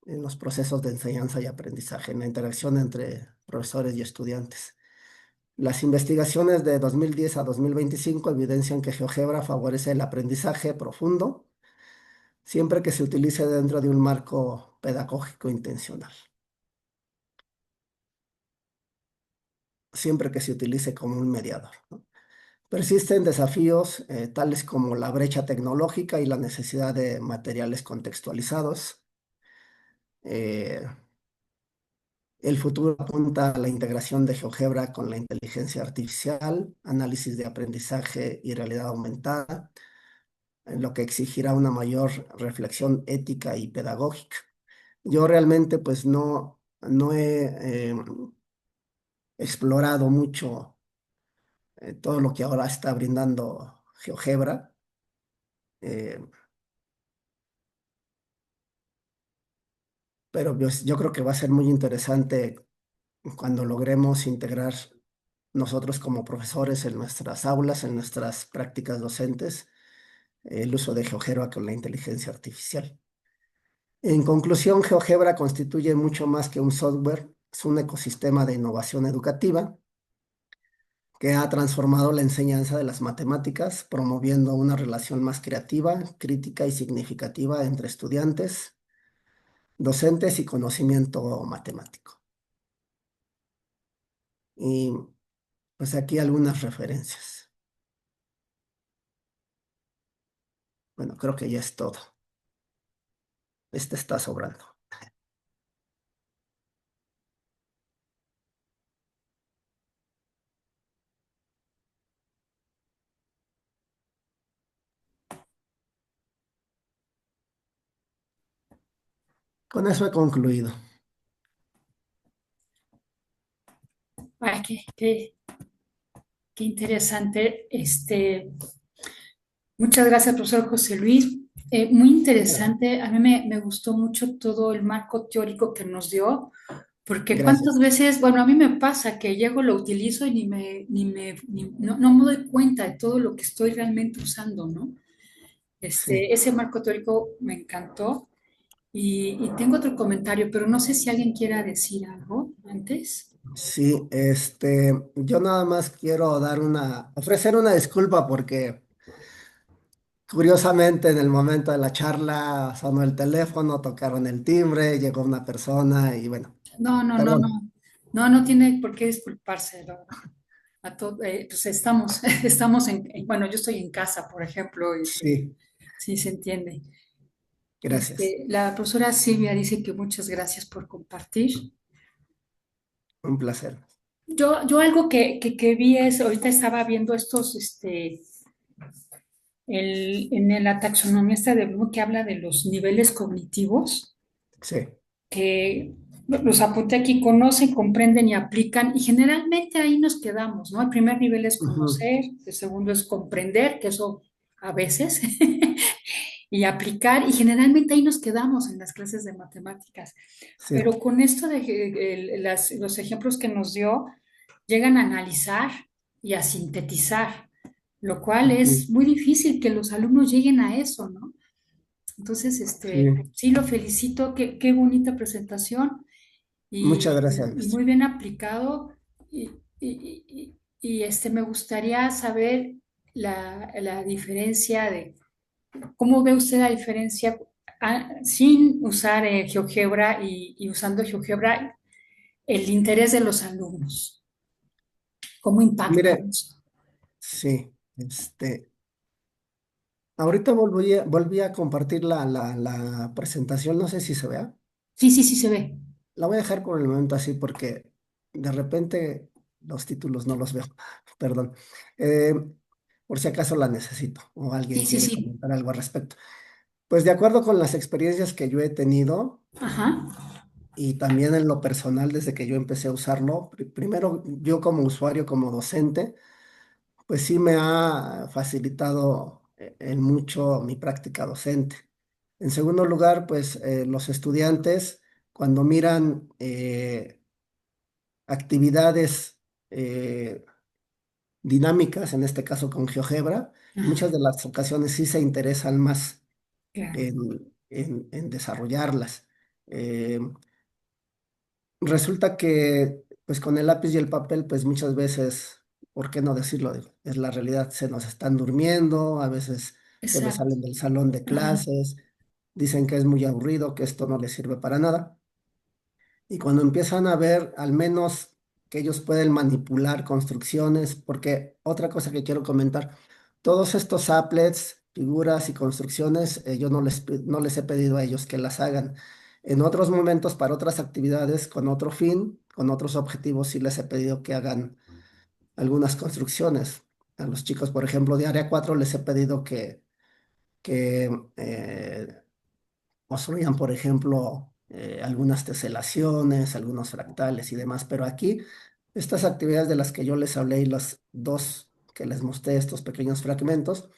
En los procesos de enseñanza y aprendizaje, en la interacción entre profesores y estudiantes. Las investigaciones de 2010 a 2025 evidencian que GeoGebra favorece el aprendizaje profundo siempre que se utilice dentro de un marco pedagógico intencional, siempre que se utilice como un mediador, ¿no? Persisten desafíos tales como la brecha tecnológica y la necesidad de materiales contextualizados. Eh, El futuro apunta a la integración de GeoGebra con la inteligencia artificial, análisis de aprendizaje y realidad aumentada, en lo que exigirá una mayor reflexión ética y pedagógica. Yo realmente pues no he explorado mucho todo lo que ahora está brindando GeoGebra. eh, pero pues, yo creo que va a ser muy interesante cuando logremos integrar nosotros como profesores en nuestras aulas, en nuestras prácticas docentes, el uso de GeoGebra con la inteligencia artificial. En conclusión, GeoGebra constituye mucho más que un software, es un ecosistema de innovación educativa que ha transformado la enseñanza de las matemáticas, promoviendo una relación más creativa, crítica y significativa entre estudiantes, docentes y conocimiento matemático. Y pues aquí algunas referencias. Bueno, creo que ya es todo. Este está sobrando. Con eso he concluido. Ay, qué interesante. Muchas gracias, profesor José Luis. Muy interesante. A mí me gustó mucho todo el marco teórico que nos dio, porque cuántas Gracias. veces, bueno, a mí me pasa que llego, lo utilizo y no me doy cuenta de todo lo que estoy realmente usando, ¿no? Sí, Ese marco teórico me encantó. Y tengo otro comentario, pero no sé si alguien quiera decir algo antes. sí, yo nada más quiero ofrecer una disculpa porque curiosamente en el momento de la charla sonó el teléfono, tocaron el timbre, llegó una persona y bueno, No, no, no, no. perdón. No tiene por qué disculparse. Pues estamos, bueno, yo estoy en casa, por ejemplo, y Sí, sí se entiende. gracias. La profesora Silvia dice que muchas gracias por compartir. Un placer. Yo algo que vi es, ahorita estaba viendo en la taxonomía esta de Bloom que habla de los niveles cognitivos, Sí. que los apunté aquí, conocen, comprenden y aplican, y generalmente ahí nos quedamos, ¿no? El primer nivel es Ujú. conocer, el segundo es comprender, que eso a veces, y aplicar, y generalmente ahí nos quedamos en las clases de matemáticas. Sí. Pero con esto de los ejemplos que nos dio, llegan a analizar y a sintetizar, lo cual es Ujú. muy difícil que los alumnos lleguen a eso, ¿no? Entonces, Sí. sí lo felicito, qué bonita presentación Muchas gracias, y maestro. muy bien aplicado. Me gustaría saber la diferencia de, ¿cómo ve usted la diferencia sin usar GeoGebra y usando GeoGebra, el interés de los alumnos? ¿Cómo impacta Mire, eso? sí, ahorita volví a compartir la presentación, no sé si se vea. Sí, sí, sí se ve. La voy a dejar por el momento así porque de repente los títulos no los veo. Perdón. Eh, por si acaso la necesito o alguien Sí, sí, quiere sí. comentar algo al respecto. Pues de acuerdo con las experiencias que yo he tenido Ajá, y también en lo personal desde que yo empecé a usarlo, primero yo como usuario, como docente, pues sí me ha facilitado en mucho mi práctica docente. En segundo lugar, pues los estudiantes cuando miran actividades eh, dinámicas, en este caso con GeoGebra, muchas ajá, de las ocasiones sí se interesan más claro. en desarrollarlas. Eh, Resulta que, pues con el lápiz y el papel, pues muchas veces, ¿por qué no decirlo? Digo, es la realidad, se nos están durmiendo, a veces se me Exacto. salen del salón de Ajá, clases, dicen que es muy aburrido, que esto no les sirve para nada. Y cuando empiezan a ver, al menos que ellos pueden manipular construcciones, porque otra cosa que quiero comentar, todos estos applets, figuras y construcciones, yo no les he pedido a ellos que las hagan. En otros momentos, para otras actividades, con otro fin, con otros objetivos, sí les he pedido que hagan algunas construcciones. A los chicos, por ejemplo, de área 4 les he pedido que construyan, por ejemplo, algunas teselaciones, algunos fractales y demás. Pero aquí, estas actividades de las que yo les hablé y las dos que les mostré, estos pequeños fragmentos,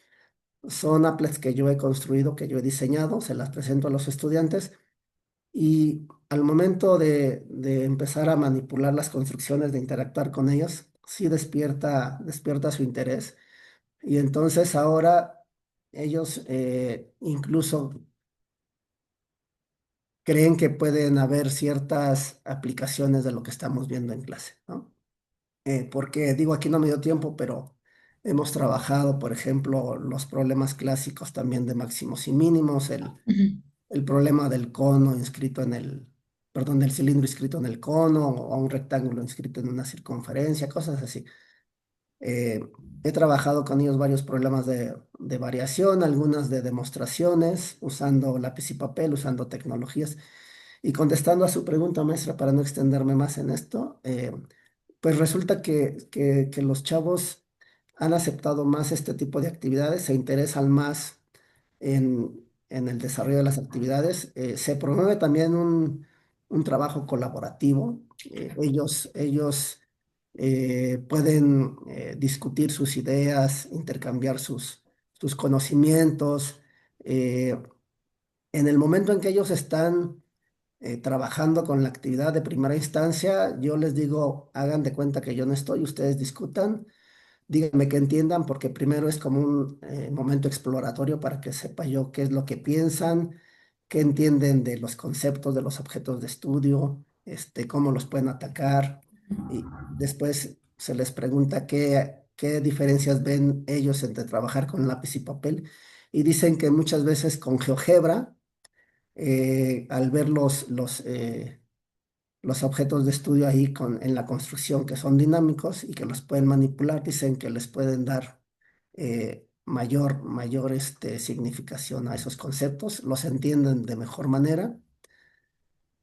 son applets que yo he construido, que yo he diseñado, se las presento a los estudiantes y al momento de empezar a manipular las construcciones, de interactuar con ellas, sí despierta su interés. Y entonces ahora ellos incluso creen que pueden haber ciertas aplicaciones de lo que estamos viendo en clase, ¿no? Porque digo, aquí no me dio tiempo, pero hemos trabajado, por ejemplo, los problemas clásicos también de máximos y mínimos, Ujú. el problema del cono inscrito en perdón, del cilindro inscrito en el cono o un rectángulo inscrito en una circunferencia, cosas así. Eh, He trabajado con ellos varios problemas de variación, algunas de demostraciones, usando lápiz y papel, usando tecnologías. Y contestando a su pregunta, maestra, para no extenderme más en esto, pues resulta que los chavos han aceptado más este tipo de actividades, se interesan más en el desarrollo de las actividades. Se promueve también un trabajo colaborativo. Ellos pueden discutir sus ideas, intercambiar sus conocimientos. Eh, en el momento en que ellos están trabajando con la actividad de primera instancia, yo les digo, hagan de cuenta que yo no estoy, ustedes discutan. Díganme que entiendan, porque primero es como un momento exploratorio para que sepa yo qué es lo que piensan, qué entienden de los conceptos de los objetos de estudio, cómo los pueden atacar. Y después se les pregunta qué diferencias ven ellos entre trabajar con lápiz y papel. Y dicen que muchas veces con GeoGebra, al ver los objetos de estudio ahí en la construcción que son dinámicos y que los pueden manipular, dicen que les pueden dar mayor significación a esos conceptos, los entienden de mejor manera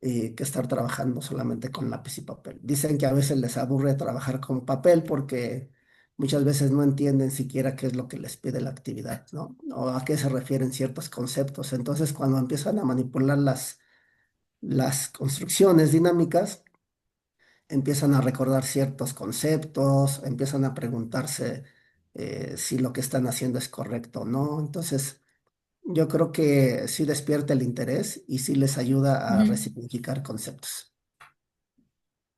que estar trabajando solamente con lápiz y papel. Dicen que a veces les aburre trabajar con papel porque muchas veces no entienden siquiera qué es lo que les pide la actividad, ¿no? O a qué se refieren ciertos conceptos. Entonces, cuando empiezan a manipular las construcciones dinámicas, empiezan a recordar ciertos conceptos, empiezan a preguntarse si lo que están haciendo es correcto o no. Entonces, yo creo que sí despierta el interés y sí les ayuda a Ujú. resignificar conceptos.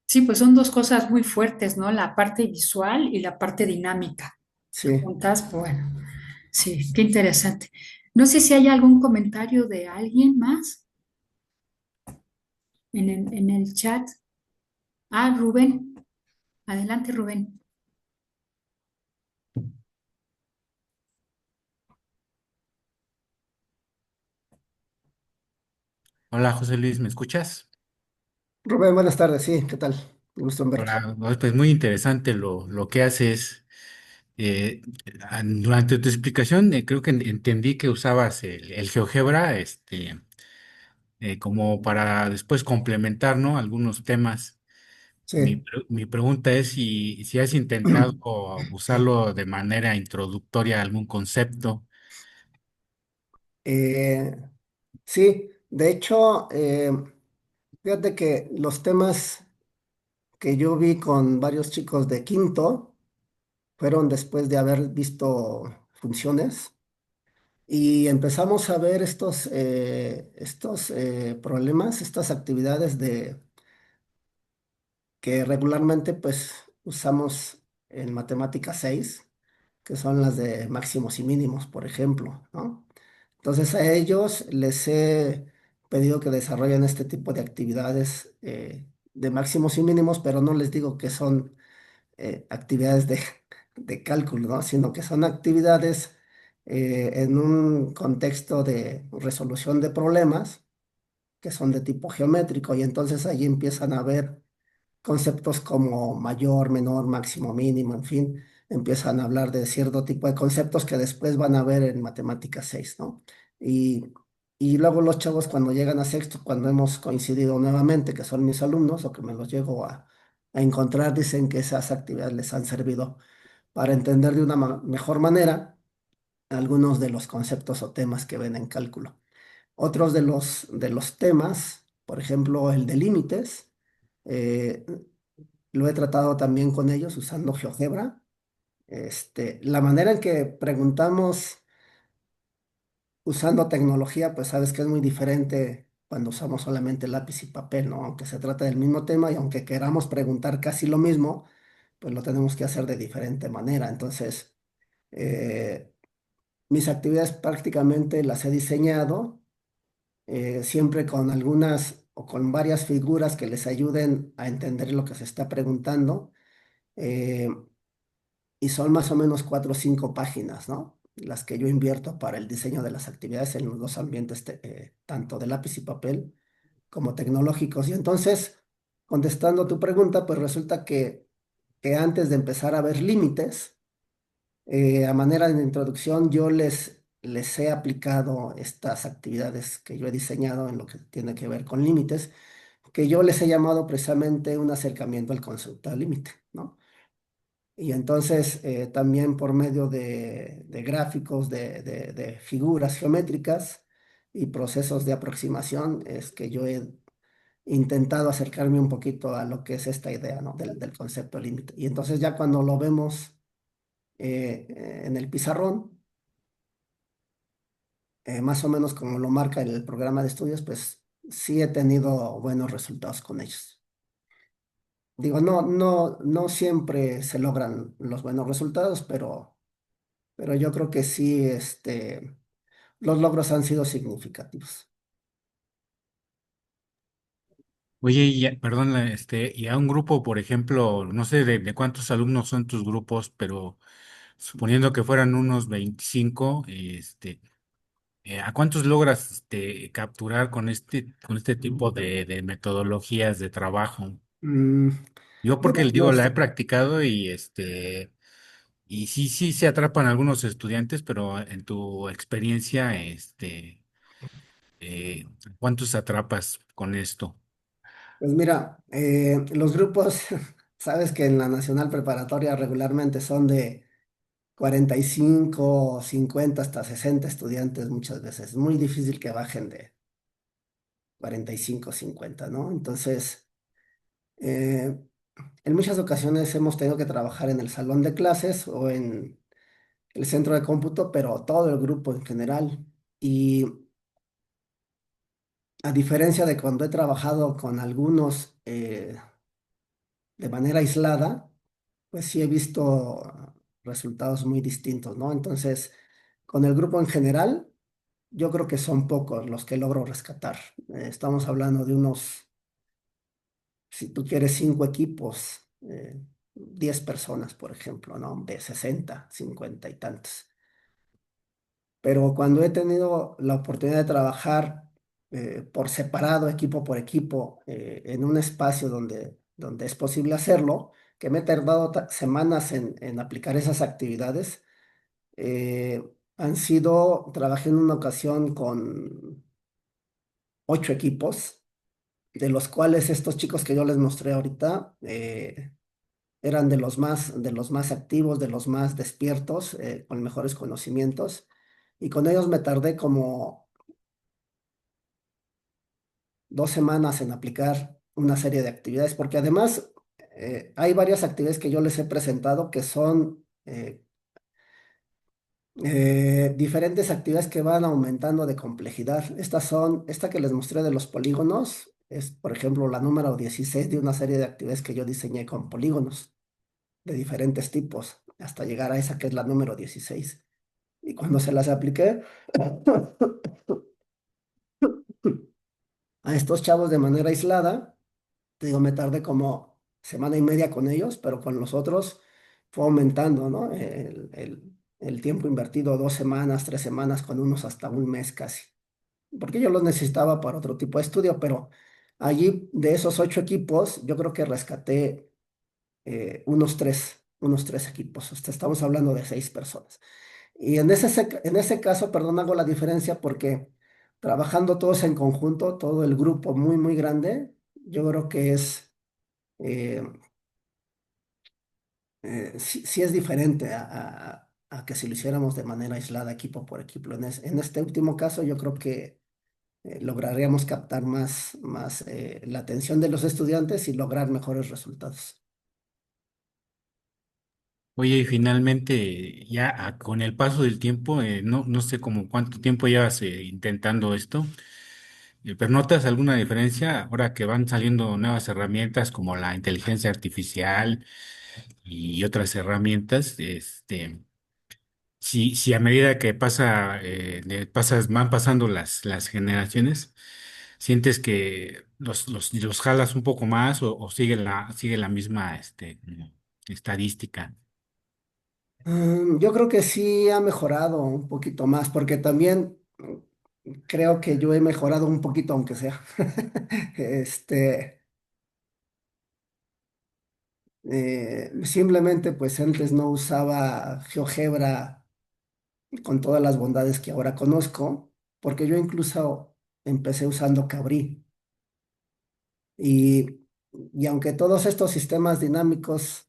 Sí, pues son dos cosas muy fuertes, ¿no? La parte visual y la parte dinámica. Sí. Juntas, bueno, sí, qué interesante. No sé si hay algún comentario de alguien más en el chat. Ah, Rubén. Adelante, Rubén. Hola José Luis, ¿me escuchas? Rubén, buenas tardes. Sí, ¿qué tal? Un gusto en verte. Hola, pues muy interesante lo que haces. Eh, Durante tu explicación, creo que entendí que usabas el GeoGebra, como para después complementar, ¿no? Algunos temas. Sí. Mi pregunta es si has intentado usarlo de manera introductoria a algún concepto. Eh, sí, de hecho, fíjate que los temas que yo vi con varios chicos de quinto fueron después de haber visto funciones. Y empezamos a ver estos problemas, estas actividades que regularmente pues usamos en matemáticas 6, que son las de máximos y mínimos, por ejemplo, ¿no? Entonces a ellos les he pedido que desarrollen este tipo de actividades de máximos y mínimos, pero no les digo que son actividades de cálculo, ¿no? Sino que son actividades en un contexto de resolución de problemas que son de tipo geométrico y entonces ahí empiezan a ver conceptos como mayor, menor, máximo, mínimo, en fin, empiezan a hablar de cierto tipo de conceptos que después van a ver en matemáticas 6, ¿no? Y Y luego los chavos cuando llegan a sexto, cuando hemos coincidido nuevamente, que son mis alumnos o que me los llego a encontrar, dicen que esas actividades les han servido para entender de una mejor manera algunos de los conceptos o temas que ven en cálculo. Otros de los temas, por ejemplo, el de límites, eh, lo he tratado también con ellos usando GeoGebra. La manera en que preguntamos usando tecnología, pues sabes que es muy diferente cuando usamos solamente lápiz y papel, ¿no? Aunque se trata del mismo tema y aunque queramos preguntar casi lo mismo, pues lo tenemos que hacer de diferente manera. Entonces, eh, mis actividades prácticamente las he diseñado siempre con algunas o con varias figuras que les ayuden a entender lo que se está preguntando. eh, y son más o menos 4 o 5 páginas, ¿no? Las que yo invierto para el diseño de las actividades en los dos ambientes, tanto de lápiz y papel como tecnológicos. Y entonces, contestando tu pregunta, pues resulta que antes de empezar a ver límites, a manera de introducción, yo les he aplicado estas actividades que yo he diseñado en lo que tiene que ver con límites, que yo les he llamado precisamente un acercamiento al concepto de límite, ¿no? Y entonces también por medio de gráficos, de figuras geométricas y procesos de aproximación es que yo he intentado acercarme un poquito a lo que es esta idea, ¿no? Del concepto límite. Y entonces ya cuando lo vemos en el pizarrón, más o menos como lo marca el programa de estudios, pues sí he tenido buenos resultados con ellos. Digo, no siempre se logran los buenos resultados, pero yo creo que sí, los logros han sido significativos. Oye, perdón, y a un grupo, por ejemplo, no sé de cuántos alumnos son tus grupos, pero suponiendo que fueran unos 25, ¿a cuántos logras capturar con este tipo de metodologías de trabajo? Mm, Yo porque mira, digo, la he practicado y sí, sí se atrapan algunos estudiantes, pero en tu experiencia, ¿cuántos atrapas con esto? pues mira, los grupos, sabes que en la nacional preparatoria regularmente son de 45, 50 hasta 60 estudiantes muchas veces. Es muy difícil que bajen de 45, 50, ¿no? Entonces, eh, en muchas ocasiones hemos tenido que trabajar en el salón de clases o en el centro de cómputo, pero todo el grupo en general. Y a diferencia de cuando he trabajado con algunos de manera aislada, pues sí he visto resultados muy distintos, ¿no? Entonces, con el grupo en general, yo creo que son pocos los que logro rescatar. Estamos hablando de unos, si tú quieres, 5 equipos, 10 personas, por ejemplo, ¿no? De 60, 50 y tantos. Pero cuando he tenido la oportunidad de trabajar por separado, equipo por equipo, en un espacio donde es posible hacerlo, que me he tardado semanas en aplicar esas actividades, trabajé en una ocasión con 8 equipos, de los cuales estos chicos que yo les mostré ahorita eran de los más activos, de los más despiertos, con mejores conocimientos. Y con ellos me tardé como 2 semanas en aplicar una serie de actividades, porque además hay varias actividades que yo les he presentado que son diferentes actividades que van aumentando de complejidad. Esta que les mostré de los polígonos, es por ejemplo la número 16 de una serie de actividades que yo diseñé con polígonos de diferentes tipos, hasta llegar a esa que es la número 16. Y cuando se las apliqué a estos chavos de manera aislada, te digo, me tardé como semana y media con ellos, pero con los otros fue aumentando, ¿no? El tiempo invertido, 2 semanas, 3 semanas, con unos hasta un mes casi. Porque yo los necesitaba para otro tipo de estudio, pero allí de esos 8 equipos, yo creo que rescaté unos tres equipos. Estamos hablando de 6 personas. Y en ese caso, perdón, hago la diferencia porque trabajando todos en conjunto, todo el grupo muy, muy grande, yo creo que eh, sí es diferente a que si lo hiciéramos de manera aislada, equipo por equipo. En este último caso, yo creo que lograríamos captar más la atención de los estudiantes y lograr mejores resultados. Oye, y finalmente, ya con el paso del tiempo, no sé como cuánto tiempo llevas intentando esto, pero ¿notas alguna diferencia ahora que van saliendo nuevas herramientas como la inteligencia artificial y otras herramientas? Si a medida que van pasando las generaciones, ¿sientes que los jalas un poco más o sigue la misma estadística? Yo creo que sí ha mejorado un poquito más, porque también creo que yo he mejorado un poquito, aunque sea. Este, simplemente, pues antes no usaba GeoGebra con todas las bondades que ahora conozco, porque yo incluso empecé usando Cabri. Y, y aunque todos estos sistemas dinámicos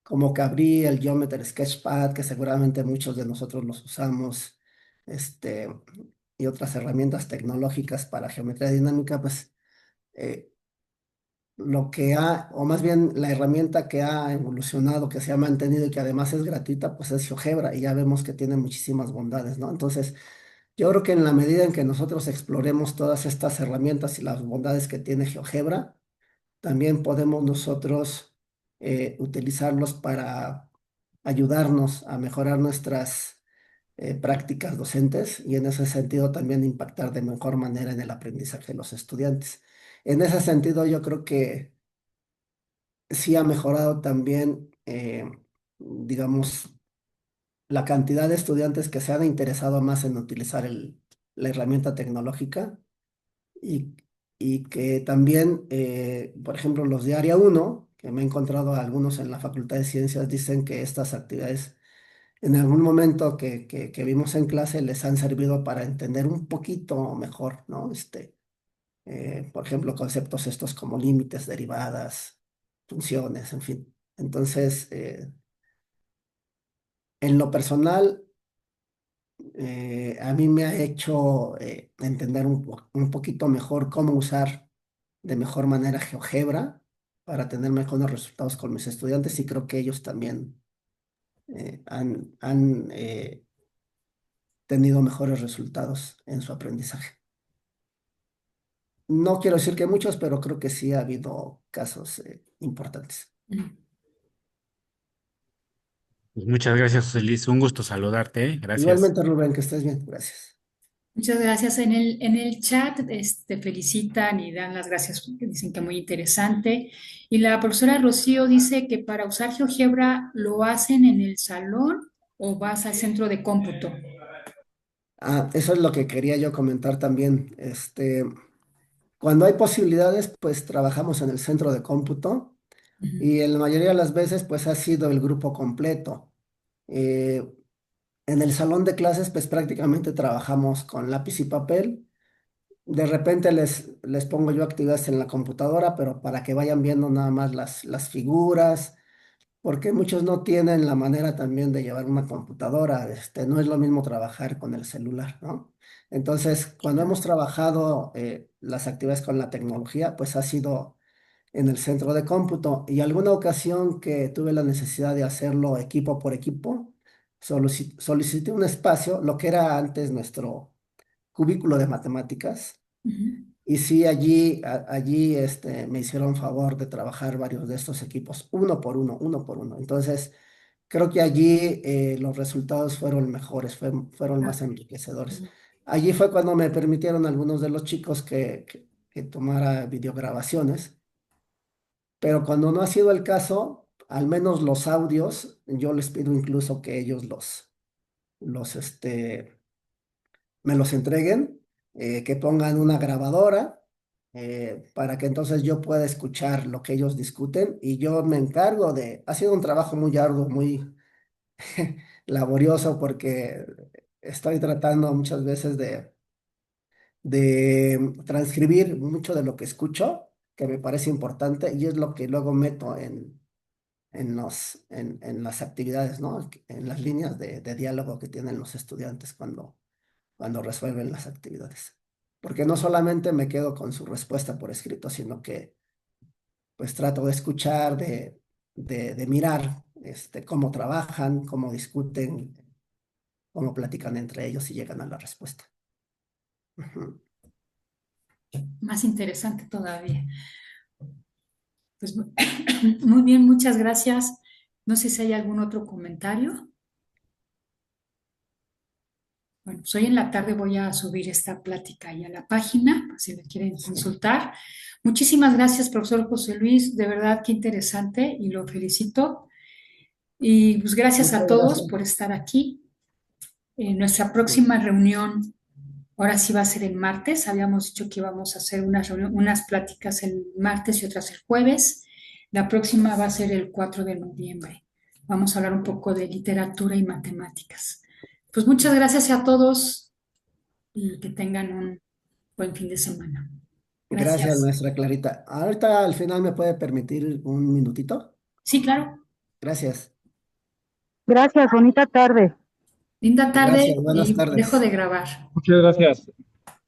como Cabri, el Geometry Sketchpad, que seguramente muchos de nosotros los usamos, este, y otras herramientas tecnológicas para geometría dinámica, pues eh, lo que ha, o más bien la herramienta que ha evolucionado, que se ha mantenido y que además es gratuita, pues es GeoGebra, y ya vemos que tiene muchísimas bondades, ¿no? Entonces, yo creo que en la medida en que nosotros exploremos todas estas herramientas y las bondades que tiene GeoGebra, también podemos nosotros utilizarlos para ayudarnos a mejorar nuestras prácticas docentes y en ese sentido también impactar de mejor manera en el aprendizaje de los estudiantes. En ese sentido, yo creo que sí ha mejorado también, digamos, la cantidad de estudiantes que se han interesado más en utilizar la herramienta tecnológica y, y que también, por ejemplo, los de área uno que me he encontrado algunos en la Facultad de Ciencias, dicen que estas actividades en algún momento que vimos en clase les han servido para entender un poquito mejor, ¿no? Por ejemplo, conceptos estos como límites, derivadas, funciones, en fin. Entonces, en lo personal, a mí me ha hecho entender un poquito mejor cómo usar de mejor manera GeoGebra para tener mejores resultados con mis estudiantes y creo que ellos también han tenido mejores resultados en su aprendizaje. No quiero decir que muchos, pero creo que sí ha habido casos importantes. Mm. Pues muchas gracias, José Luis. Un gusto saludarte, ¿eh? Gracias. Igualmente, Rubén, que estés bien. Gracias. Muchas gracias. En el chat felicitan y dan las gracias porque dicen que muy interesante. Y la profesora Rocío dice que para usar GeoGebra lo hacen en el salón o vas al centro de cómputo. Ah, eso es lo que quería yo comentar también. Cuando hay posibilidades, pues trabajamos en el centro de cómputo Ujú, y en la mayoría de las veces, pues ha sido el grupo completo. Eh, en el salón de clases, pues prácticamente trabajamos con lápiz y papel. De repente les pongo yo actividades en la computadora, pero para que vayan viendo nada más las figuras, porque muchos no tienen la manera también de llevar una computadora. No es lo mismo trabajar con el celular, ¿no? Entonces, cuando hemos claro. trabajado las actividades con la tecnología, pues ha sido en el centro de cómputo y alguna ocasión que tuve la necesidad de hacerlo equipo por equipo, solicité un espacio, lo que era antes nuestro cubículo de matemáticas. Ujú. Y sí, allí me hicieron favor de trabajar varios de estos equipos, uno por uno, uno por uno. Entonces, creo que allí los resultados fueron mejores, fueron Ah, más enriquecedores. ujú. Allí fue cuando me permitieron algunos de los chicos que tomara videograbaciones, pero cuando no ha sido el caso, al menos los audios, yo les pido incluso que ellos los, este, me los entreguen, que pongan una grabadora para que entonces yo pueda escuchar lo que ellos discuten y yo me encargo ha sido un trabajo muy arduo, muy laborioso porque estoy tratando muchas veces de transcribir mucho de lo que escucho, que me parece importante, y es lo que luego meto en las actividades, ¿no? En las líneas de diálogo que tienen los estudiantes cuando resuelven las actividades. Porque no solamente me quedo con su respuesta por escrito, sino que pues trato de escuchar, de mirar cómo trabajan, cómo discuten, cómo platican entre ellos y llegan a la respuesta. Ujú. Más interesante todavía. Pues muy bien, muchas gracias. No sé si hay algún otro comentario. Bueno, pues hoy en la tarde voy a subir esta plática ahí a la página, por si me quieren Sí. consultar. Muchísimas gracias, profesor José Luis. De verdad, qué interesante y lo felicito. Y pues gracias a Muchas todos gracias. por estar aquí. Nuestra Sí. próxima reunión, ahora sí va a ser el martes. Habíamos dicho que íbamos a hacer unas pláticas el martes y otras el jueves. La próxima va a ser el 4 de noviembre. Vamos a hablar un poco de literatura y matemáticas. Pues muchas gracias a todos y que tengan un buen fin de semana. Gracias, Gracias. maestra Clarita. Ahorita al final me puede permitir un minutito. Sí, claro. Gracias. Gracias, bonita tarde. Linda tarde Gracias. Buenas y dejo tardes. de grabar. Muchas gracias.